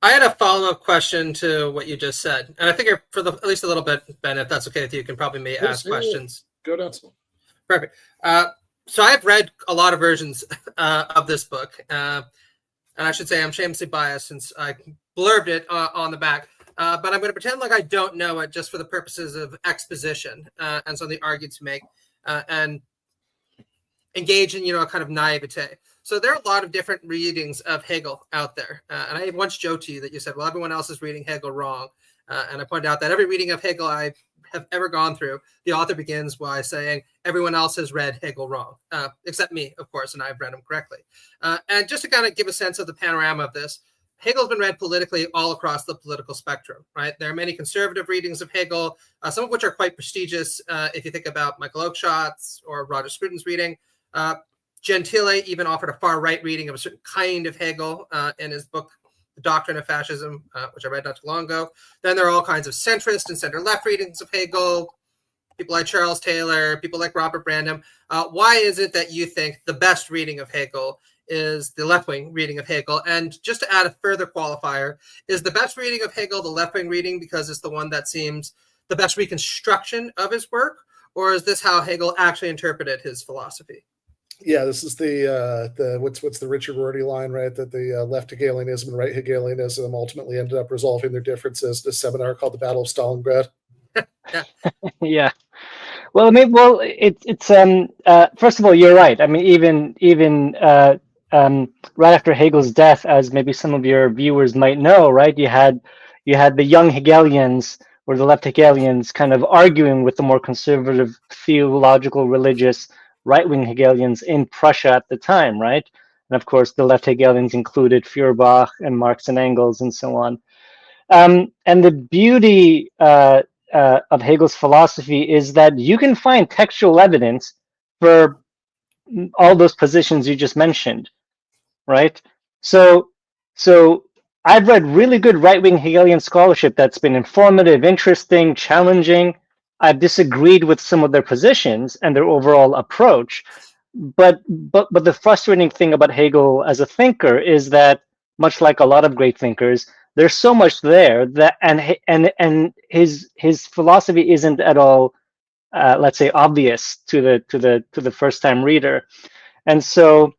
I had a follow-up question to what you just said, and I figure for at least a little bit, Ben, if that's okay with you, you can probably ask questions. Go down. Perfect. So I've read a lot of versions of this book, and I should say I'm shamelessly biased since I blurbed it on the back, but I'm going to pretend like I don't know it just for the purposes of exposition and some of the arguments to make and engage in, a kind of naivete. So there are a lot of different readings of Hegel out there. And I once joked to you that you said, well, everyone else is reading Hegel wrong. And I pointed out that every reading of Hegel I have ever gone through, the author begins by saying, everyone else has read Hegel wrong, except me, of course, and I've read him correctly. And just to kind of give a sense of the panorama of this, Hegel's been read politically all across the political spectrum, right? There are many conservative readings of Hegel, some of which are quite prestigious. If you think about Michael Oakeshott's or Roger Scruton's reading, Gentile even offered a far-right reading of a certain kind of Hegel in his book, The Doctrine of Fascism, which I read not too long ago. Then there are all kinds of centrist and center-left readings of Hegel, people like Charles Taylor, people like Robert Brandom. Why is it that you think the best reading of Hegel is the left-wing reading of Hegel? And just to add a further qualifier, is the best reading of Hegel the left-wing reading because it's the one that seems the best reconstruction of his work? Or is this how Hegel actually interpreted his philosophy? Yeah, this is the what's the Richard Rorty line, right? That the left Hegelianism and right Hegelianism ultimately ended up resolving their differences in a seminar called the Battle of Stalingrad. Yeah. Well, I mean, it's first of all, you're right. I mean, even right after Hegel's death, as maybe some of your viewers might know, right? You had the young Hegelians or the left Hegelians kind of arguing with the more conservative theological, religious, right-wing Hegelians in Prussia at the time, right? And of course, the left Hegelians included Feuerbach and Marx and Engels and so on. And the beauty of Hegel's philosophy is that you can find textual evidence for all those positions you just mentioned, right? So I've read really good right-wing Hegelian scholarship that's been informative, interesting, challenging. I've disagreed with some of their positions and their overall approach, but the frustrating thing about Hegel as a thinker is that, much like a lot of great thinkers, there's so much there that and his philosophy isn't at all, let's say, obvious to the first time reader, and so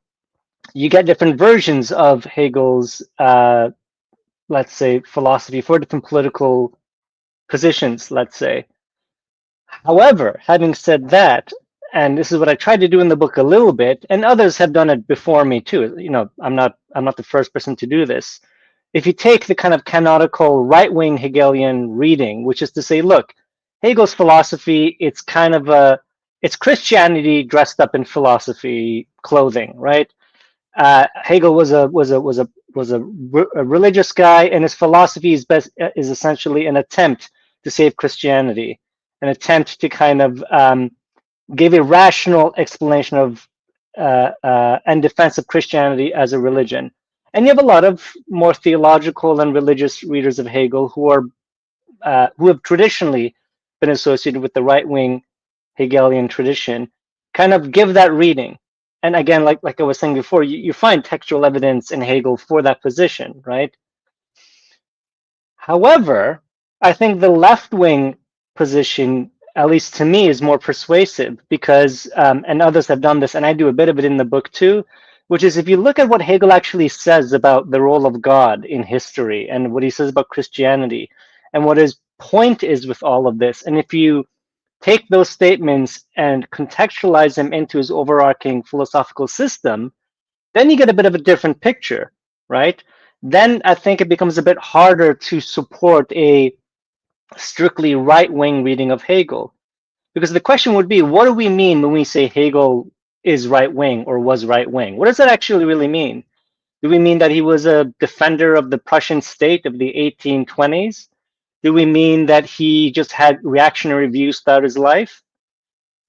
you get different versions of Hegel's, let's say, philosophy for different political positions, let's say. However, having said that, and this is what I tried to do in the book a little bit, and others have done it before me too. I'm not the first person to do this. If you take the kind of canonical right-wing Hegelian reading, which is to say, look, Hegel's philosophy, it's Christianity dressed up in philosophy clothing, right? Hegel was a religious guy, and his philosophy is essentially an attempt to save Christianity, an attempt to kind of give a rational explanation of and defense of Christianity as a religion. And you have a lot of more theological and religious readers of Hegel who have traditionally been associated with the right-wing Hegelian tradition, kind of give that reading. And again, like I was saying before, you find textual evidence in Hegel for that position, right? However, I think the left-wing position, at least to me, is more persuasive because, and others have done this, and I do a bit of it in the book too, which is if you look at what Hegel actually says about the role of God in history and what he says about Christianity and what his point is with all of this, and if you take those statements and contextualize them into his overarching philosophical system, then you get a bit of a different picture, right? Then I think it becomes a bit harder to support a strictly right-wing reading of Hegel. Because the question would be, what do we mean when we say Hegel is right-wing or was right-wing? What does that actually really mean? Do we mean that he was a defender of the Prussian state of the 1820s? Do we mean that he just had reactionary views throughout his life?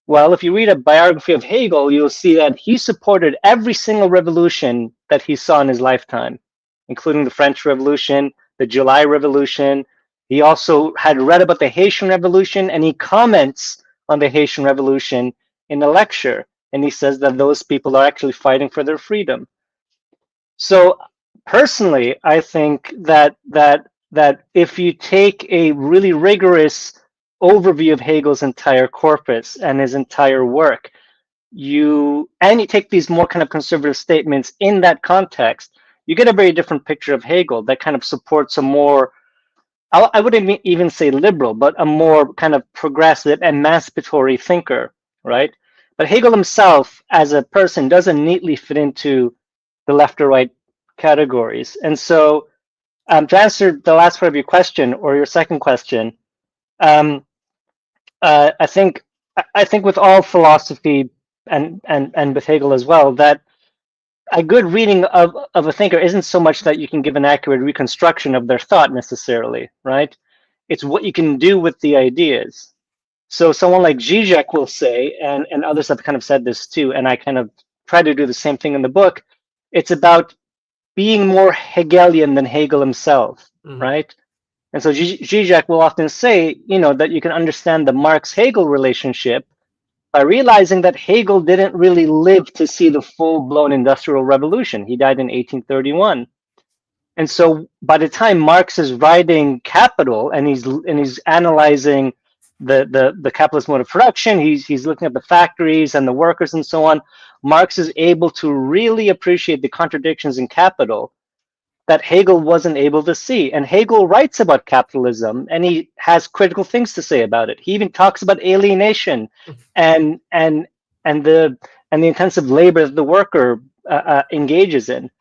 Well, if you read a biography of Hegel, you'll see that he supported every single revolution that he saw in his lifetime, including the French Revolution, the July Revolution. He also had read about the Haitian Revolution, and he comments on the Haitian Revolution in a lecture. And he says that those people are actually fighting for their freedom. So personally, I think that if you take a really rigorous overview of Hegel's entire corpus and his entire work, you take these more kind of conservative statements in that context, you get a very different picture of Hegel that kind of supports a more, I wouldn't even say liberal, but a more kind of progressive, emancipatory thinker, right? But Hegel himself as a person doesn't neatly fit into the left or right categories. And so to answer the last part of your question or your second question, I think with all philosophy and with Hegel as well, that a good reading of a thinker isn't so much that you can give an accurate reconstruction of their thought necessarily, right? It's what you can do with the ideas. So someone like Zizek will say, and others have kind of said this too, and I kind of try to do the same thing in the book, it's about being more Hegelian than Hegel himself, right? And so Zizek will often say, that you can understand the Marx-Hegel relationship by realizing that Hegel didn't really live to see the full-blown industrial revolution. He died in 1831. And so by the time Marx is writing Capital and he's analyzing the capitalist mode of production, he's looking at the factories and the workers and so on, Marx is able to really appreciate the contradictions in Capital that Hegel wasn't able to see. And Hegel writes about capitalism, and he has critical things to say about it. He even talks about alienation and the intensive labor that the worker engages in.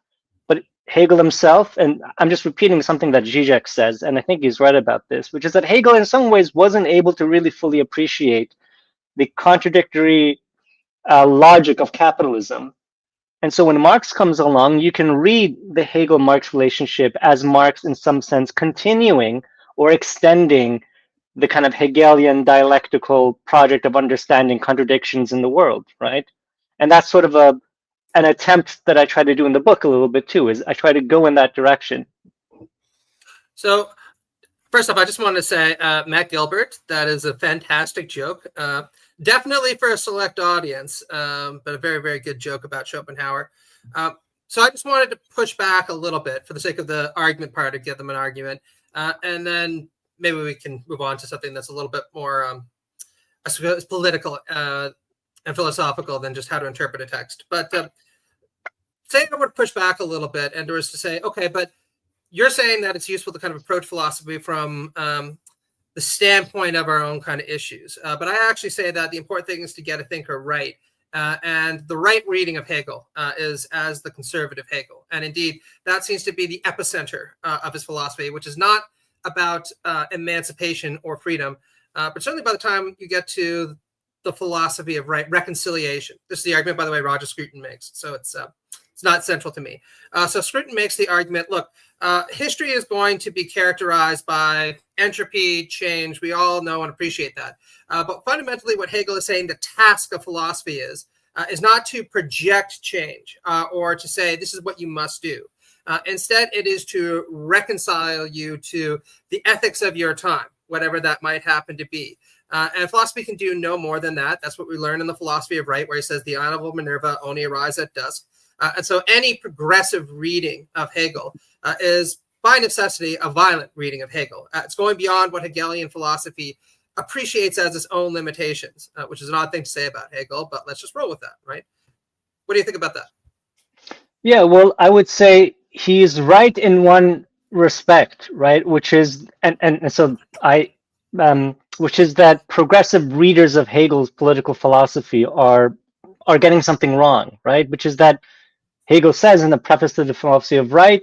But Hegel himself, and I'm just repeating something that Zizek says, and I think he's right about this, which is that Hegel in some ways wasn't able to really fully appreciate the contradictory logic of capitalism. And so when Marx comes along, you can read the Hegel-Marx relationship as Marx, in some sense, continuing or extending the kind of Hegelian dialectical project of understanding contradictions in the world, right? And that's sort of an attempt that I try to do in the book a little bit too, is I try to go in that direction. So first off, I just want to say, Matt Gilbert, that is a fantastic joke. Definitely for a select audience, but a very, very good joke about Schopenhauer. So I just wanted to push back a little bit for the sake of the argument part to give them an argument. And then maybe we can move on to something that's a little bit more I suppose political and philosophical than just how to interpret a text. But say I would push back a little bit and was to say, okay, but you're saying that it's useful to kind of approach philosophy from the standpoint of our own kind of issues. But I actually say that the important thing is to get a thinker right. And the right reading of Hegel is as the conservative Hegel. And indeed, that seems to be the epicenter of his philosophy, which is not about emancipation or freedom. But certainly by the time you get to the philosophy of reconciliation, this is the argument, by the way, Roger Scruton makes. So it's It's not central to me. So Scruton makes the argument, look, history is going to be characterized by entropy, change. We all know and appreciate that. But fundamentally, what Hegel is saying the task of philosophy is not to project change or to say this is what you must do. Instead, it is to reconcile you to the ethics of your time, whatever that might happen to be. And philosophy can do no more than that. That's what we learn in the philosophy of right, where he says the honorable Minerva only arise at dusk. And so any progressive reading of Hegel is by necessity a violent reading of Hegel. It's going beyond what Hegelian philosophy appreciates as its own limitations, which is an odd thing to say about Hegel, but let's just roll with that, right? What do you think about that? Yeah, well, I would say he's right in one respect, right? Which is, which is that progressive readers of Hegel's political philosophy are getting something wrong, right? Which is that Hegel says in the preface to the philosophy of right,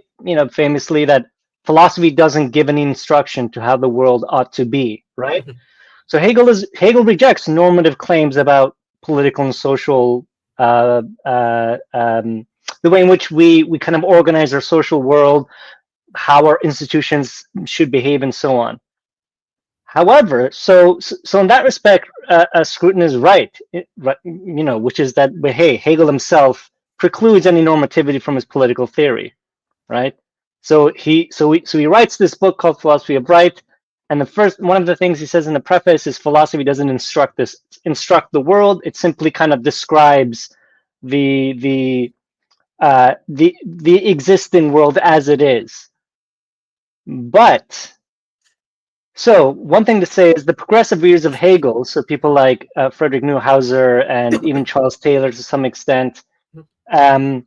famously that philosophy doesn't give any instruction to how the world ought to be, right? So Hegel rejects normative claims about political and social, the way in which we kind of organize our social world, how our institutions should behave, and so on. However, so in that respect, Scruton is right, which is that, hey, Hegel himself precludes any normativity from his political theory, right? So he writes this book called Philosophy of Right, and one of the things he says in the preface is philosophy doesn't instruct the world. It simply kind of describes the existing world as it is. But so one thing to say is the progressive readers of Hegel, so people like Friedrich Neuhauser and even Charles Taylor to some extent, and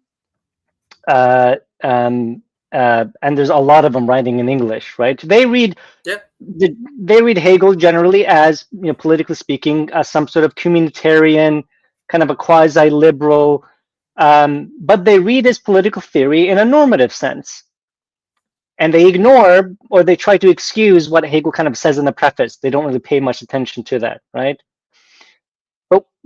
there's a lot of them writing in English, right? They read Hegel generally as, politically speaking, as some sort of communitarian, kind of a quasi-liberal, but they read his political theory in a normative sense. And they ignore, or they try to excuse what Hegel kind of says in the preface. They don't really pay much attention to that, right?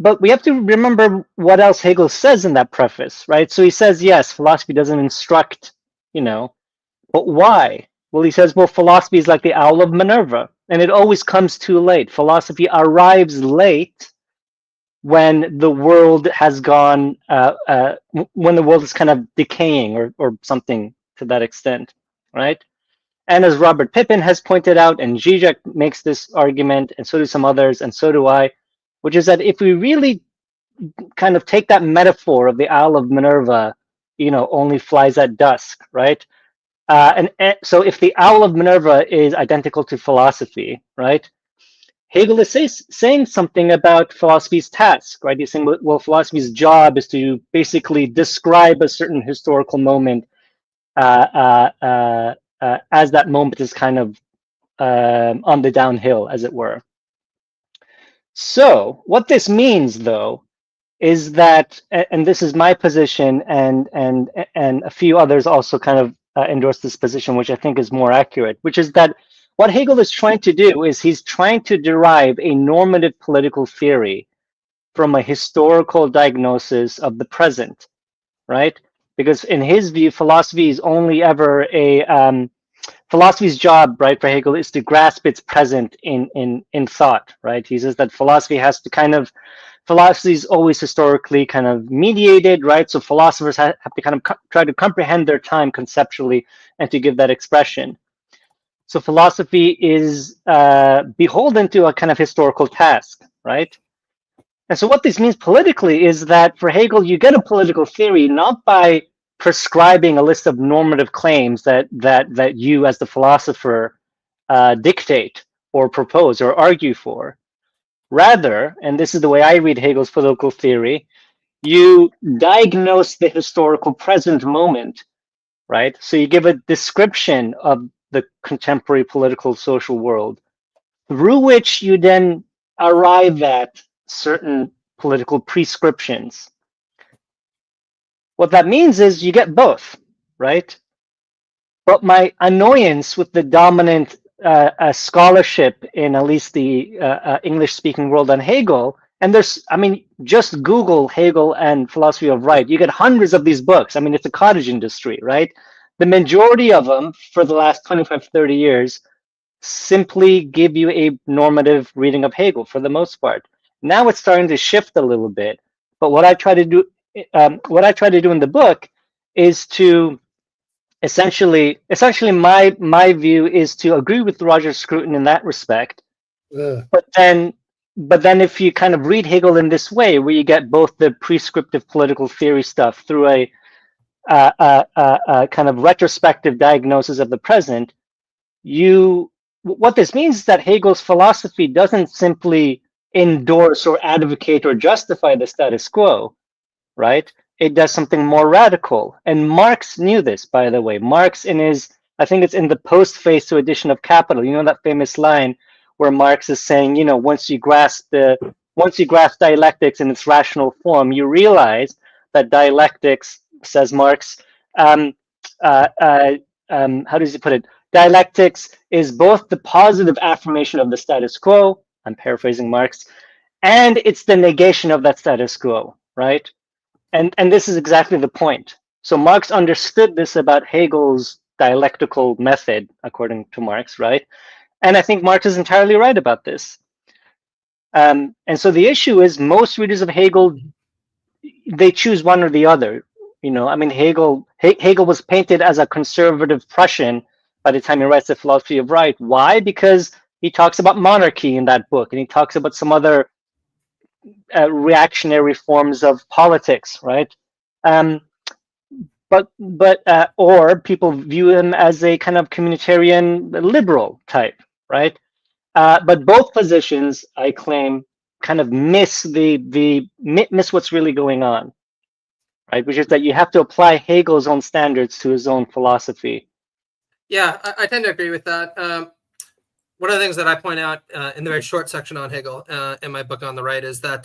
But we have to remember what else Hegel says in that preface, right? So he says, yes, philosophy doesn't instruct, but why? Well, he says, well, philosophy is like the owl of Minerva, and it always comes too late. Philosophy arrives late when the world has gone, when the world is kind of decaying or something to that extent, right? And as Robert Pippin has pointed out, and Zizek makes this argument, and so do some others, and so do I, which is that if we really kind of take that metaphor of the owl of Minerva, only flies at dusk, right? And so if the owl of Minerva is identical to philosophy, right? Hegel is saying something about philosophy's task, right? He's saying, well, philosophy's job is to basically describe a certain historical moment as that moment is kind of on the downhill, as it were. So what this means, though, is that, and this is my position, and a few others also kind of endorse this position, which I think is more accurate, which is that what Hegel is trying to do is he's trying to derive a normative political theory from a historical diagnosis of the present, right? Because in his view, philosophy is only ever philosophy's job, right, for Hegel is to grasp its present in thought, right? He says that philosophy is always historically kind of mediated, right? So philosophers have to kind of try to comprehend their time conceptually and to give that expression. So philosophy is beholden to a kind of historical task, right? And so what this means politically is that for Hegel, you get a political theory not by prescribing a list of normative claims that you as the philosopher dictate or propose or argue for. Rather, and this is the way I read Hegel's political theory, you diagnose the historical present moment, right? So you give a description of the contemporary political social world through which you then arrive at certain political prescriptions. What that means is you get both, right? But my annoyance with the dominant scholarship in at least the English-speaking world on Hegel And there's, I mean, just Google Hegel and philosophy of right. You get hundreds of these books. I mean, it's a cottage industry, right? The majority of them for the last 25, 30 years simply give you a normative reading of Hegel for the most part. Now it's starting to shift a little bit. But what I try to do, in the book is to essentially my view is to agree with Roger Scruton in that respect. But then if you kind of read Hegel in this way, where you get both the prescriptive political theory stuff through a kind of retrospective diagnosis of the present, what this means is that Hegel's philosophy doesn't simply endorse or advocate or justify the status quo, right? It does something more radical. And Marx knew this, by the way. Marx I think it's in the post-phase 2 edition of Capital, you know, that famous line where Marx is saying, you know, once you grasp dialectics in its rational form, you realize that dialectics, says Marx, how does he put it? Dialectics is both the positive affirmation of the status quo, I'm paraphrasing Marx, and it's the negation of that status quo, right? And this is exactly the point. So Marx understood this about Hegel's dialectical method, according to Marx, right? And I think Marx is entirely right about this. And so the issue is most readers of Hegel, they choose one or the other. You know, I mean, Hegel was painted as a conservative Prussian by the time he writes the philosophy of right. Why? Because he talks about monarchy in that book, and he talks about some other reactionary forms of politics, right? Or people view him as a kind of communitarian liberal type, right? But both positions, I claim, kind of miss what's really going on, right? Which is that you have to apply Hegel's own standards to his own philosophy. Yeah, I tend to agree with that. One of the things that I point out in the very short section on Hegel in my book On the Right is that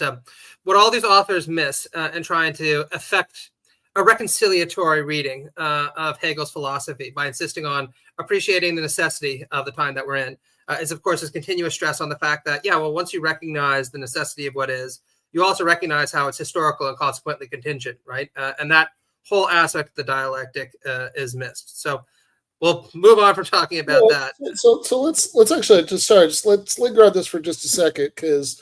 what all these authors miss in trying to effect a reconciliatory reading of Hegel's philosophy by insisting on appreciating the necessity of the time that we're in is, of course, this continuous stress on the fact that, yeah, well, once you recognize the necessity of what is, you also recognize how it's historical and consequently contingent, right? And that whole aspect of the dialectic is missed. So we'll move on from talking about that. So let's actually let's linger on this for just a second, because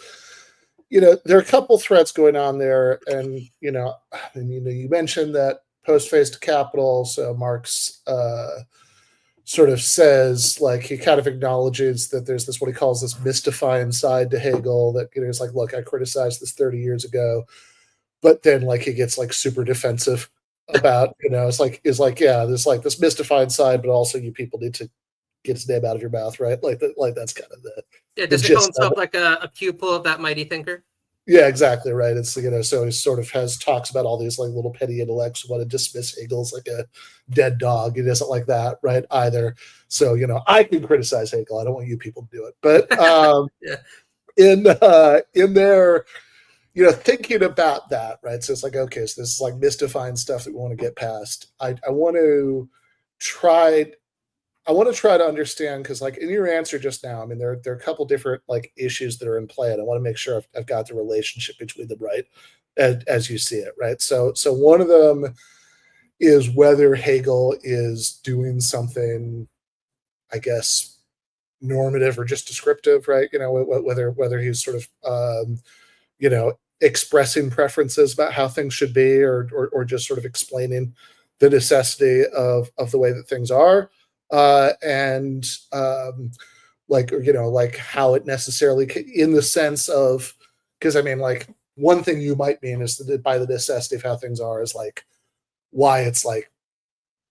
there are a couple threads going on there, and you mentioned that post-phase to Capital. So Marx sort of says, like, he kind of acknowledges that there's this, what he calls this mystifying side to Hegel, that it's like, look, I criticized this 30 years ago, but then like he gets like super defensive about, it's like, yeah, there's like this mystifying side, but also you people need to get his name out of your mouth, right? Like that's kind of the does he call himself like a pupil of that mighty thinker? Yeah, exactly right. It's so he sort of talks about all these like little petty intellects who want to dismiss Hegel as like a dead dog. He doesn't like that, right? Either. So I can criticize Hegel. I don't want you people to do it, but in there, thinking about that, right? So it's like, okay, so this is like mystifying stuff that we want to get past. I want to try to understand, because like in your answer just now, I mean, there are a couple different like issues that are in play, and I want to make sure I've got the relationship between them right as you see it, right? So one of them is whether Hegel is doing something, I guess, normative or just descriptive, right? Whether he's sort of expressing preferences about how things should be, or just sort of explaining the necessity of the way that things are. And like how it necessarily, in the sense of, because I mean, like, one thing you might mean is that by the necessity of how things are is like why it's like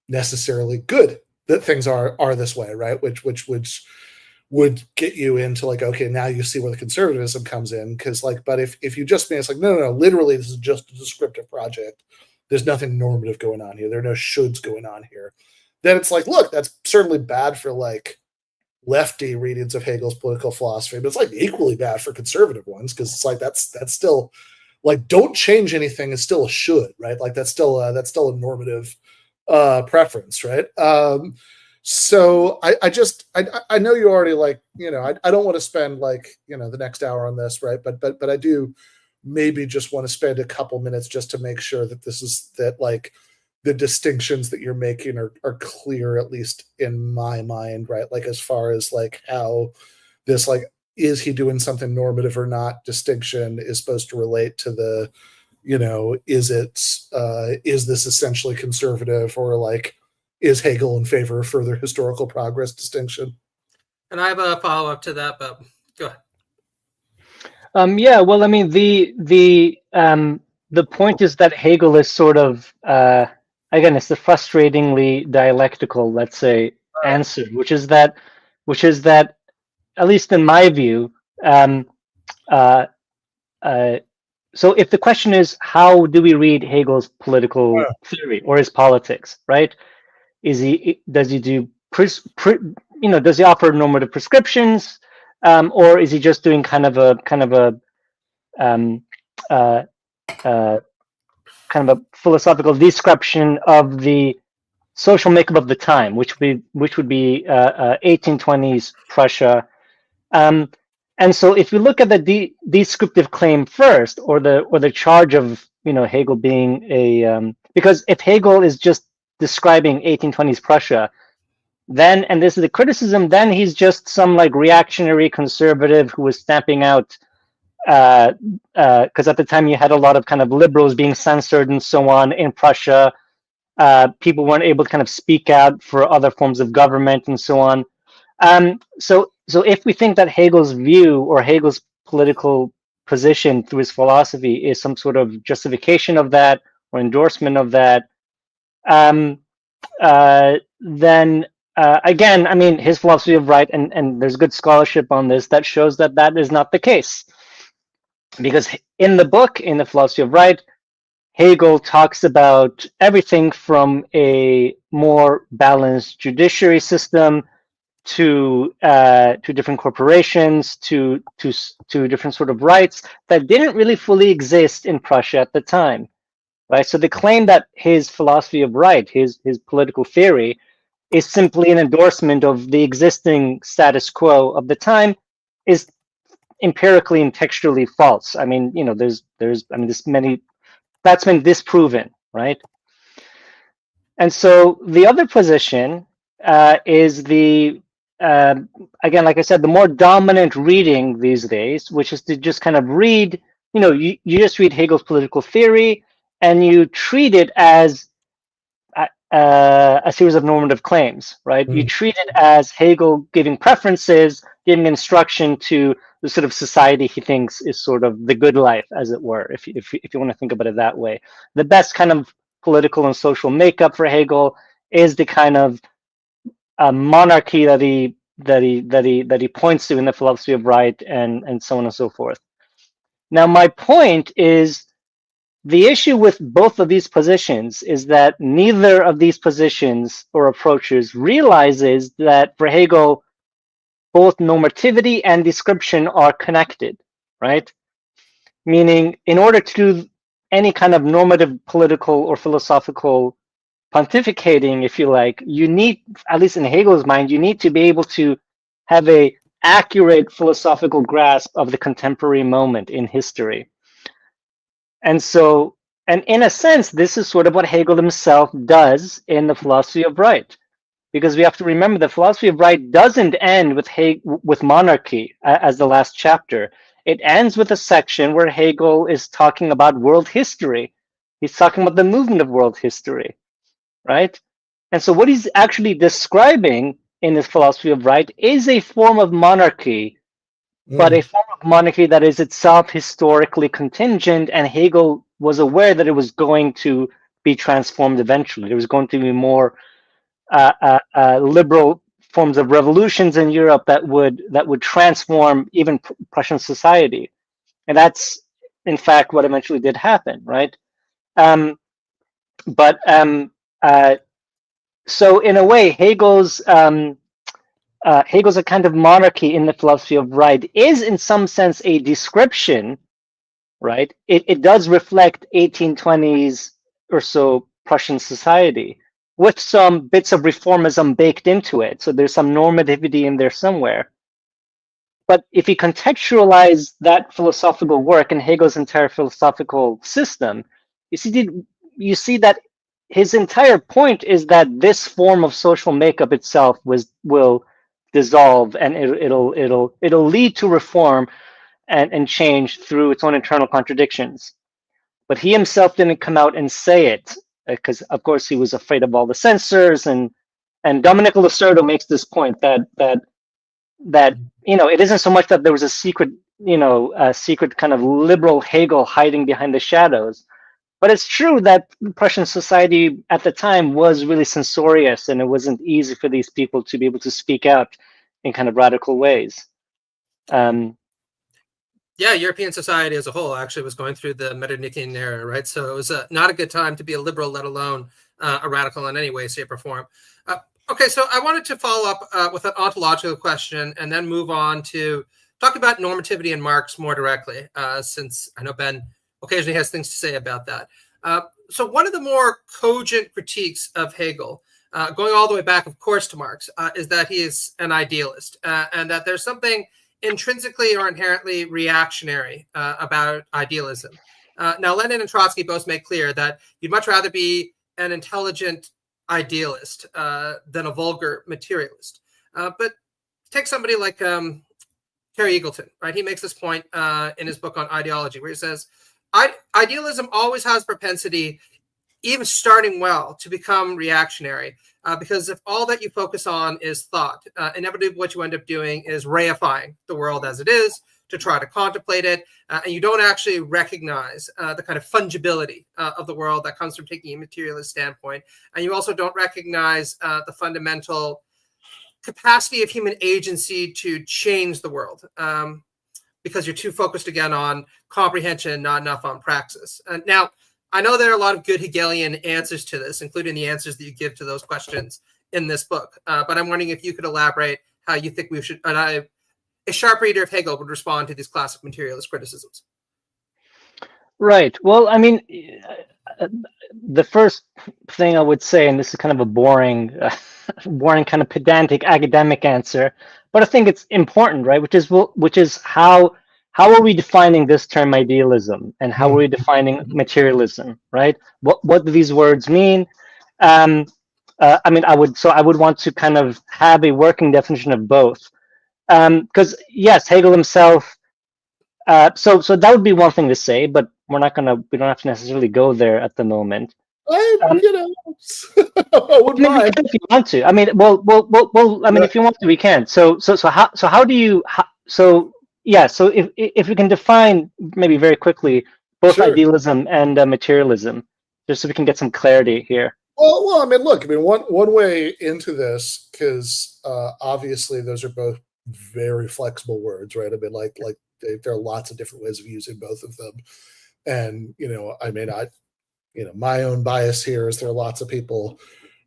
necessarily good that things are this way, right? Which would get you into like, okay, now you see where the conservatism comes in, because like, but if you just mean it's like, no, literally this is just a descriptive project, there's nothing normative going on here, there are no shoulds going on here, then it's like, look, that's certainly bad for like lefty readings of Hegel's political philosophy, but it's like equally bad for conservative ones, because it's like that's still like, don't change anything is still a should, right? Like that's still a normative preference, right? So I know you already like, I don't want to spend like, the next hour on this, right? But I do maybe just want to spend a couple minutes just to make sure that like the distinctions that you're making are clear, at least in my mind, right? Like as far as like how this, like, is he doing something normative or not distinction is supposed to relate to the, is this essentially conservative, or like, is Hegel in favor of further historical progress distinction? And I have a follow-up to that, but go ahead. Yeah, well, I mean, the point is that Hegel is sort of again, it's the frustratingly dialectical, let's say, answer, which is that, at least in my view, so if the question is how do we read Hegel's political theory or his politics, right? Does he offer normative prescriptions, or is he just doing kind of a philosophical description of the social makeup of the time, which would be 1820s Prussia. And so if you look at the descriptive claim first, or the charge of Hegel being a because if Hegel is just describing 1820s Prussia, then, and this is the criticism, then he's just some like reactionary conservative who was stamping out, because at the time you had a lot of kind of liberals being censored and so on in Prussia. People weren't able to kind of speak out for other forms of government and so on. So if we think that Hegel's view or Hegel's political position through his philosophy is some sort of justification of that or endorsement of that, then again, I mean, his philosophy of right, and there's good scholarship on this that shows that that is not the case. Because in the book, in the philosophy of right, Hegel talks about everything from a more balanced judiciary system to different corporations, to different sort of rights that didn't really fully exist in Prussia at the time, right? So the claim that his philosophy of right, his political theory, is simply an endorsement of the existing status quo of the time is empirically and textually false. I mean, there's that's been disproven, right? And so the other position is the again, like I said, the more dominant reading these days, which is to just kind of read, you just read Hegel's political theory and you treat it as a series of normative claims, right? You treat it as Hegel giving preferences, giving instruction to the sort of society he thinks is sort of the good life, as it were, if you want to think about it that way. The best kind of political and social makeup for Hegel is the kind of monarchy that he points to in the philosophy of right, and so on and so forth. Now, my point is, the issue with both of these positions is that neither of these positions or approaches realizes that for Hegel, both normativity and description are connected, right? Meaning, in order to do any kind of normative political or philosophical pontificating, if you like, you need, at least in Hegel's mind, you need to be able to have a accurate philosophical grasp of the contemporary moment in history. And so, and in a sense, this is sort of what Hegel himself does in the philosophy of right. Because we have to remember the philosophy of right doesn't end with monarchy as the last chapter. It ends with a section where Hegel is talking about world history. He's talking about the movement of world history, right? And so what he's actually describing in his philosophy of right is a form of monarchy, but a form of monarchy that is itself historically contingent, and Hegel was aware that it was going to be transformed eventually. There was going to be more liberal forms of revolutions in Europe that would transform even Prussian society, and that's in fact what eventually did happen, right? So in a way, Hegel's a kind of monarchy in the philosophy of right is in some sense a description, right? It does reflect 1820s or so Prussian society, with some bits of reformism baked into it. So there's some normativity in there somewhere. But if you contextualize that philosophical work and Hegel's entire philosophical system, you see that his entire point is that this form of social makeup itself will dissolve, and it'll lead to reform and change through its own internal contradictions. But he himself didn't come out and say it, because of course he was afraid of all the censors, and Domenico Lacerdo makes this point that it isn't so much that there was a secret kind of liberal Hegel hiding behind the shadows, but it's true that Prussian society at the time was really censorious, and it wasn't easy for these people to be able to speak out in kind of radical ways. Yeah, European society as a whole actually was going through the Metternician era, right? So it was not a good time to be a liberal, let alone a radical in any way, shape, or form. Okay, so I wanted to follow up with an ontological question and then move on to talk about normativity in Marx more directly, since I know Ben occasionally has things to say about that. So one of the more cogent critiques of Hegel, going all the way back, of course, to Marx, is that he is an idealist, and that there's something intrinsically or inherently reactionary about idealism. Now, Lenin and Trotsky both make clear that you'd much rather be an intelligent idealist than a vulgar materialist. But take somebody like Terry Eagleton, right? He makes this point in his book on ideology, where he says, idealism always has propensity, even starting well, to become reactionary. Because if all that you focus on is thought, inevitably what you end up doing is reifying the world as it is, to try to contemplate it, and you don't actually recognize the kind of fungibility of the world that comes from taking a materialist standpoint. And you also don't recognize the fundamental capacity of human agency to change the world, because you're too focused, again, on comprehension, not enough on praxis. Now, I know there are a lot of good Hegelian answers to this, including the answers that you give to those questions in this book. But I'm wondering if you could elaborate how you think we should, a sharp reader of Hegel would respond to these classic materialist criticisms. Right. Well, I mean, the first thing I would say, and this is kind of a boring kind of pedantic academic answer, but I think it's important, right? Which is how are we defining this term idealism, and how are we defining materialism, right? What do these words mean? I mean, I would want to kind of have a working definition of both, because yes, Hegel himself. So that would be one thing to say, but we don't have to necessarily go there at the moment. I wouldn't mind. If you want to. I mean, well. I mean, if you want to, we can. So how do you? So if we can define maybe very quickly both idealism and materialism, just so we can get some clarity here. Well, I mean, look, I mean, one way into this, because obviously those are both very flexible words, right? I mean, like there are lots of different ways of using both of them, and I mean, my own bias here is there are lots of people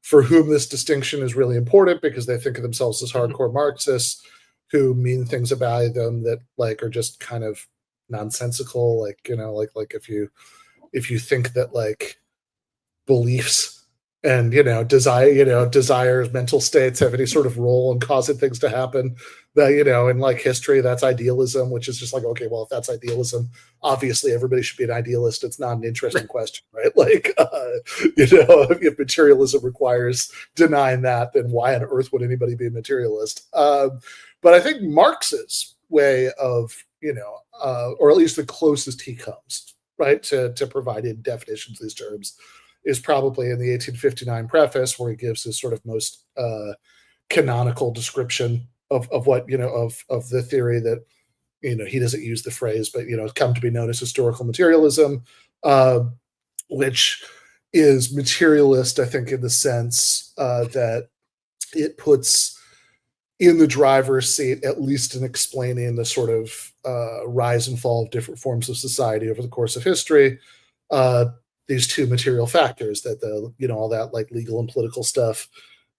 for whom this distinction is really important because they think of themselves as hardcore Marxists who mean things about them that are just kind of nonsensical, like if you think that beliefs and desires, mental states have any sort of role in causing things to happen, that in history, that's idealism, which is just okay, well, if that's idealism, obviously everybody should be an idealist. It's not an interesting question, right? If materialism requires denying that, then why on earth would anybody be a materialist? But I think Marx's way of or at least the closest he comes, right, to providing definitions of these terms, is probably in the 1859 preface, where he gives his sort of most canonical description of what of the theory that he doesn't use the phrase, but it's come to be known as historical materialism, which is materialist, I think, in the sense that it puts in the driver's seat, at least in explaining the sort of rise and fall of different forms of society over the course of history, these two material factors, that all that legal and political stuff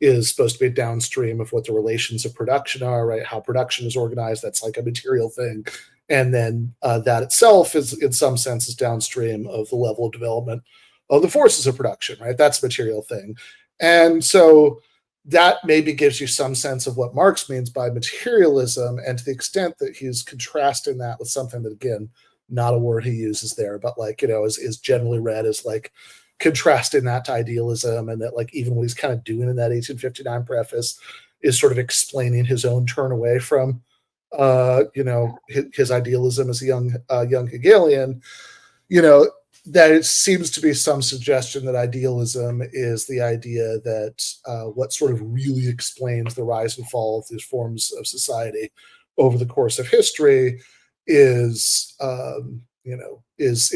is supposed to be downstream of what the relations of production are, right? How production is organized, that's a material thing. And then that itself is, in some sense, is downstream of the level of development of the forces of production, right? That's a material thing. And so that maybe gives you some sense of what Marx means by materialism, and to the extent that he's contrasting that with something that, again, not a word he uses there, but like, is generally read as like contrasting that to idealism, and that like even what he's kind of doing in that 1859 preface is sort of explaining his own turn away from his idealism as a young Hegelian, that it seems to be some suggestion that idealism is the idea that what sort of really explains the rise and fall of these forms of society over the course of history is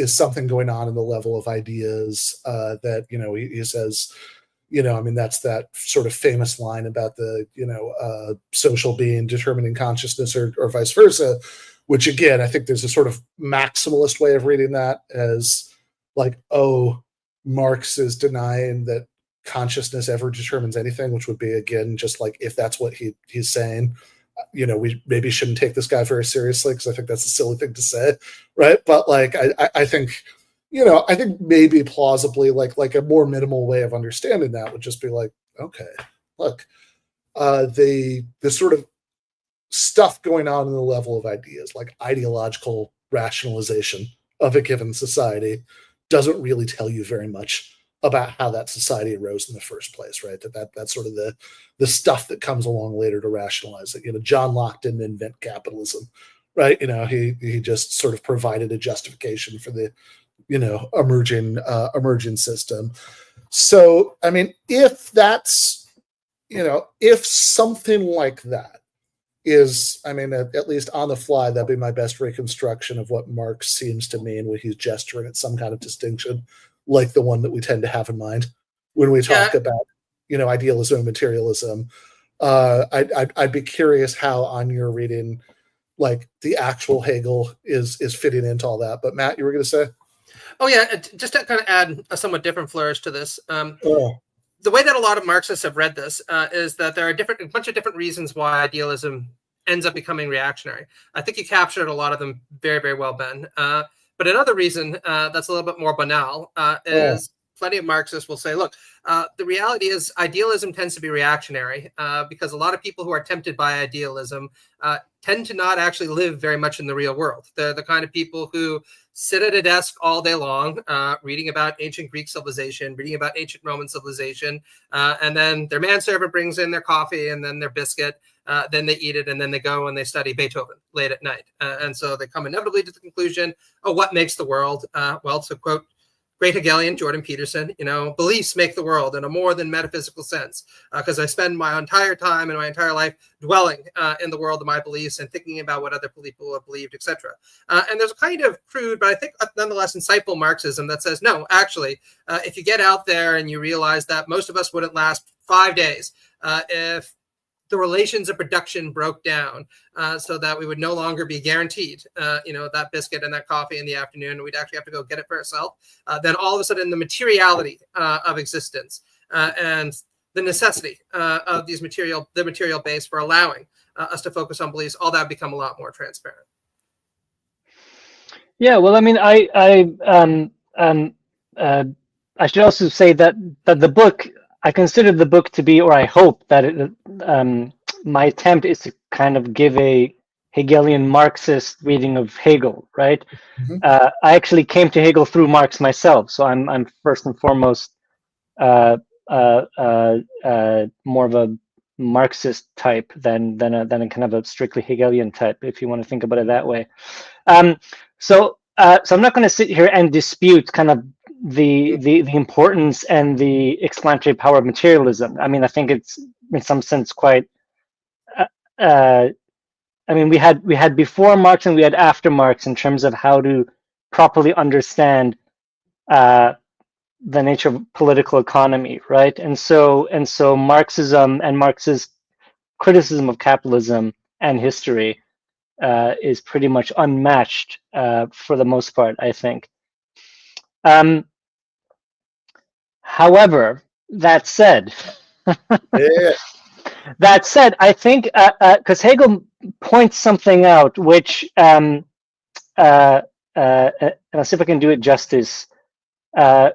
something going on in the level of ideas that, he says, that's that sort of famous line about the, social being determining consciousness or vice versa, which again, I think there's a sort of maximalist way of reading that as like, oh, Marx is denying that consciousness ever determines anything, which would be, again, just like, if that's what he's saying, we maybe shouldn't take this guy very seriously, because I think that's a silly thing to say, right? But like, I think, I think maybe plausibly, like a more minimal way of understanding that would just be like, okay, look, the sort of stuff going on in the level of ideas, like ideological rationalization of a given society, doesn't really tell you very much about how that society arose in the first place, right? That's sort of the stuff that comes along later to rationalize it. John Locke didn't invent capitalism, right? He just sort of provided a justification for the emerging system. So, I mean, if that's, if something like that is, I mean, at least on the fly, that'd be my best reconstruction of what Marx seems to mean when he's gesturing at some kind of distinction, like the one that we tend to have in mind when we talk about, idealism and materialism. I'd be curious how, on your reading, like the actual Hegel is fitting into all that. But Matt, you were going to say? Oh yeah, just to kind of add a somewhat different flourish to this. The way that a lot of Marxists have read this is that there are a bunch of different reasons why idealism ends up becoming reactionary. I think you captured a lot of them very, very well, Ben. But another reason that's a little bit more banal is plenty of Marxists will say, look, the reality is idealism tends to be reactionary because a lot of people who are tempted by idealism tend to not actually live very much in the real world. They're the kind of people who sit at a desk all day long, reading about ancient Greek civilization, reading about ancient Roman civilization, and then their manservant brings in their coffee and then their biscuit, then they eat it, and then they go and they study Beethoven late at night. And so they come inevitably to the conclusion, oh, what makes the world? Well, to quote great Hegelian Jordan Peterson, beliefs make the world in a more than metaphysical sense, because I spend my entire time and my entire life dwelling in the world of my beliefs and thinking about what other people have believed, etc. And there's a kind of crude, but I think nonetheless insightful Marxism that says, no, actually, if you get out there and you realize that most of us wouldn't last 5 days if the relations of production broke down so that we would no longer be guaranteed, that biscuit and that coffee in the afternoon, and we'd actually have to go get it for ourselves. Then all of a sudden the materiality of existence and the necessity of the material base for allowing us to focus on beliefs, all that become a lot more transparent. Yeah, well, I mean, I should also say that the book, I consider the book to be, or I hope that my attempt is to kind of give a Hegelian Marxist reading of Hegel, right? Mm-hmm. I actually came to Hegel through Marx myself, so I'm first and foremost more of a Marxist type than a kind of a strictly Hegelian type, if you want to think about it that way. So I'm not going to sit here and dispute kind of the importance and the explanatory power of materialism. I mean, I think it's in some sense quite. I mean, we had before Marx and we had after Marx in terms of how to properly understand the nature of political economy, right? And so Marxism and Marx's criticism of capitalism and history is pretty much unmatched for the most part, I think. However, that said, I think because Hegel points something out, which and I'll see if I can do it justice.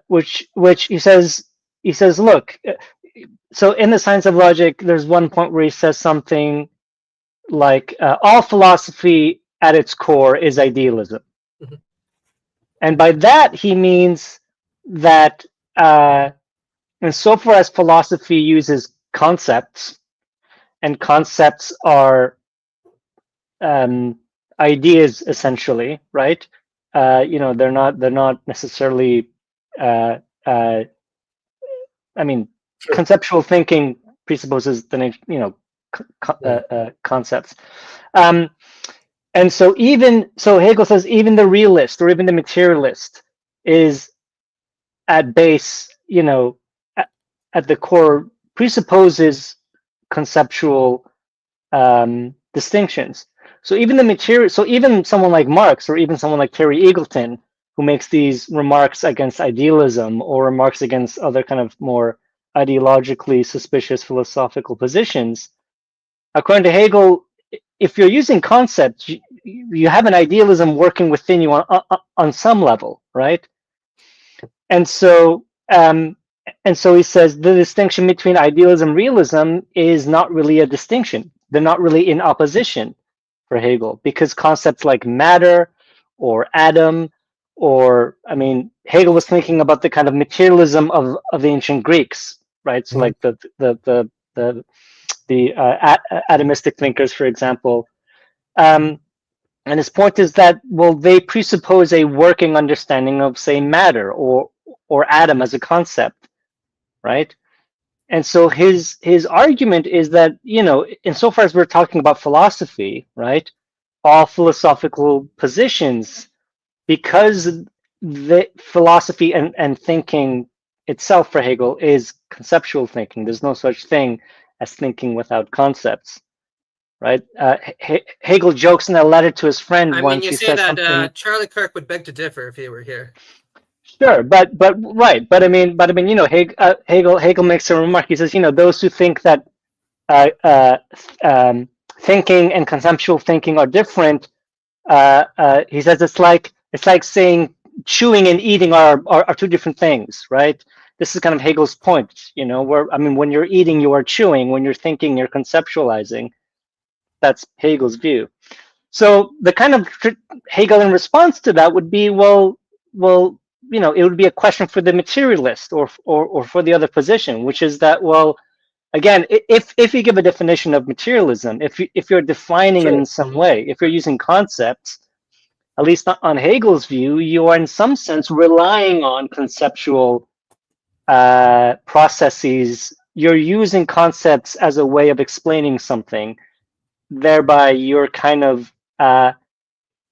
Which he says, look, so in the Science of Logic, there's one point where he says something like, all philosophy at its core is idealism. Mhm. And by that, he means that insofar as philosophy uses concepts, and concepts are ideas essentially, right? They're not necessarily. I mean, conceptual thinking presupposes the concepts. And so Hegel says even the realist or even the materialist is at base, at the core presupposes conceptual distinctions. So even someone like Marx or even someone like Terry Eagleton, who makes these remarks against idealism or remarks against other kind of more ideologically suspicious philosophical positions, according to Hegel, if you're using concepts, you have an idealism working within you on some level, right? And so he says the distinction between idealism and realism is not really a distinction. They're not really in opposition for Hegel, because concepts like matter or atom, or Hegel was thinking about the kind of materialism of the ancient Greeks, right? So like the atomistic thinkers, for example. And his point is that, well, they presuppose a working understanding of, say, matter or atom as a concept, right? And so his argument is that, insofar as we're talking about philosophy, right, all philosophical positions, because the philosophy and thinking itself for Hegel is conceptual thinking. There's no such thing as thinking without concepts, right? Hegel jokes in a letter to his friend once. You he say says that something. Charlie Kirk would beg to differ if he were here. Sure, but Hegel makes a remark. He says, those who think that thinking and conceptual thinking are different, he says it's like saying chewing and eating are two different things, right? This is kind of Hegel's point, when you're eating, you are chewing. When you're thinking, you're conceptualizing. That's Hegel's view. So the kind of Hegel in response to that would be, well, it would be a question for the materialist or for the other position, which is that, well, again, if you give a definition of materialism, if you're defining it in some way, if you're using concepts, at least on Hegel's view, you are in some sense relying on conceptual processes. You're using concepts as a way of explaining something. Thereby, you're kind of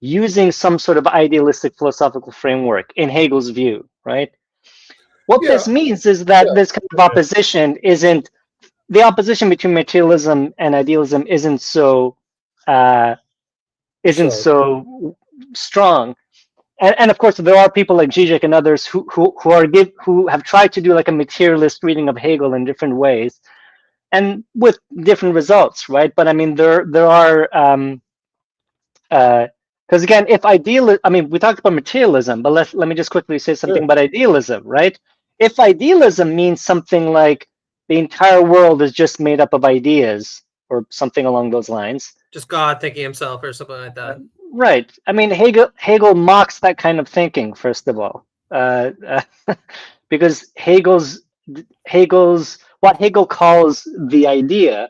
using some sort of idealistic philosophical framework in Hegel's view, right? What this means is that this kind of opposition isn't, the opposition between materialism and idealism isn't so strong. And of course, there are people like Zizek and others who have tried to do like a materialist reading of Hegel in different ways, and with different results, right? But there are because again, if we talked about materialism, but let me just quickly say something about idealism, right? If idealism means something like the entire world is just made up of ideas or something along those lines, just God thinking himself or something like that. Right. Hegel mocks that kind of thinking, first of all, because Hegel's what Hegel calls the idea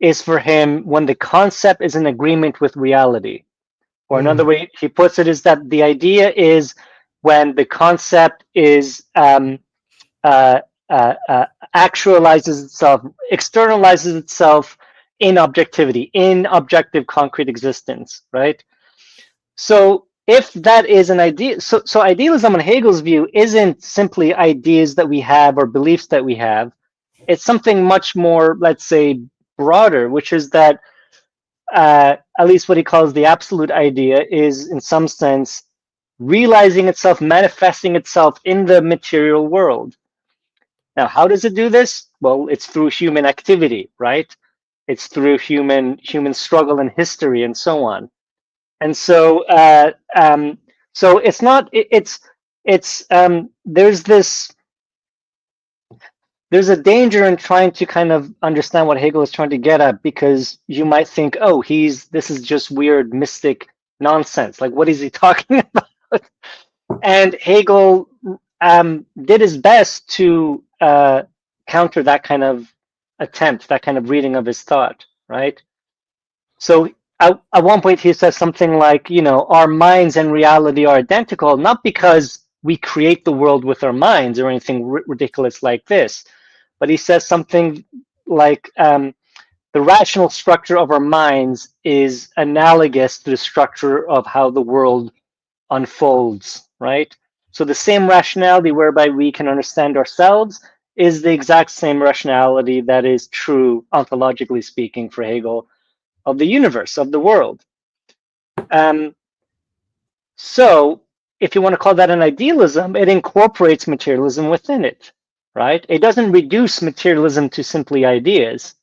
is for him when the concept is in agreement with reality. Or another way he puts it is that the idea is when the concept is actualizes itself, externalizes itself in objectivity, in objective concrete existence, right? So if that is an idea, so idealism in Hegel's view isn't simply ideas that we have or beliefs that we have. It's something much more, let's say, broader, which is that at least what he calls the absolute idea is in some sense realizing itself, manifesting itself in the material world. Now, how does it do this? Well, it's through human activity, right? It's through human struggle and history and so on. And so so it's not, there's this, there's a danger in trying to kind of understand what Hegel is trying to get at, because you might think, oh, this is just weird mystic nonsense. Like, what is he talking about? And Hegel did his best to counter that kind of attempt, that kind of reading of his thought, right? So at one point he says something like, our minds and reality are identical, not because we create the world with our minds or anything ridiculous like this, but he says something like, the rational structure of our minds is analogous to the structure of how the world unfolds, right? So the same rationality whereby we can understand ourselves is the exact same rationality that is true, ontologically speaking, for Hegel, of the universe, of the world. So if you want to call that an idealism, it incorporates materialism within it, right? It doesn't reduce materialism to simply ideas,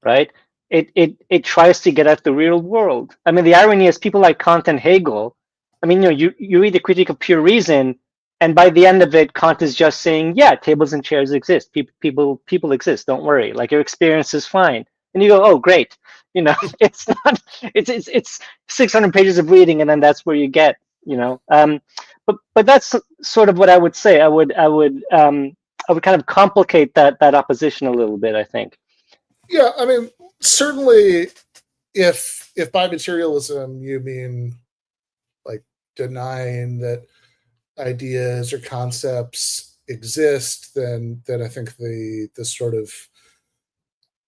right? It tries to get at the real world. I mean, the irony is people like Kant and Hegel, I mean, you read the Critique of Pure Reason, and by the end of it, Kant is just saying, yeah, tables and chairs exist. People exist. Don't worry. Like, your experience is fine. And you go, oh, great. It's not. It's 600 pages of reading, and then that's where you get. But that's sort of what I would say. I would kind of complicate that opposition a little bit, I think. Yeah, I mean, certainly, if by materialism you mean like denying that ideas or concepts exist, then I think the sort of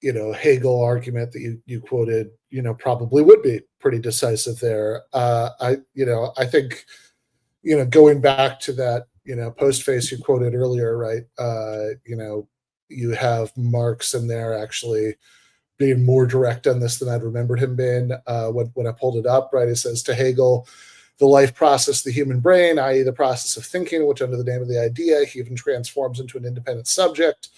Hegel argument that you quoted probably would be pretty decisive there. I think going back to that postface you quoted earlier, right? You have Marx in there actually being more direct on this than I'd remembered him being when I pulled it up, right? He says, to Hegel, the life process of the human brain, i.e. the process of thinking, which under the name of the idea he even transforms into an independent subject,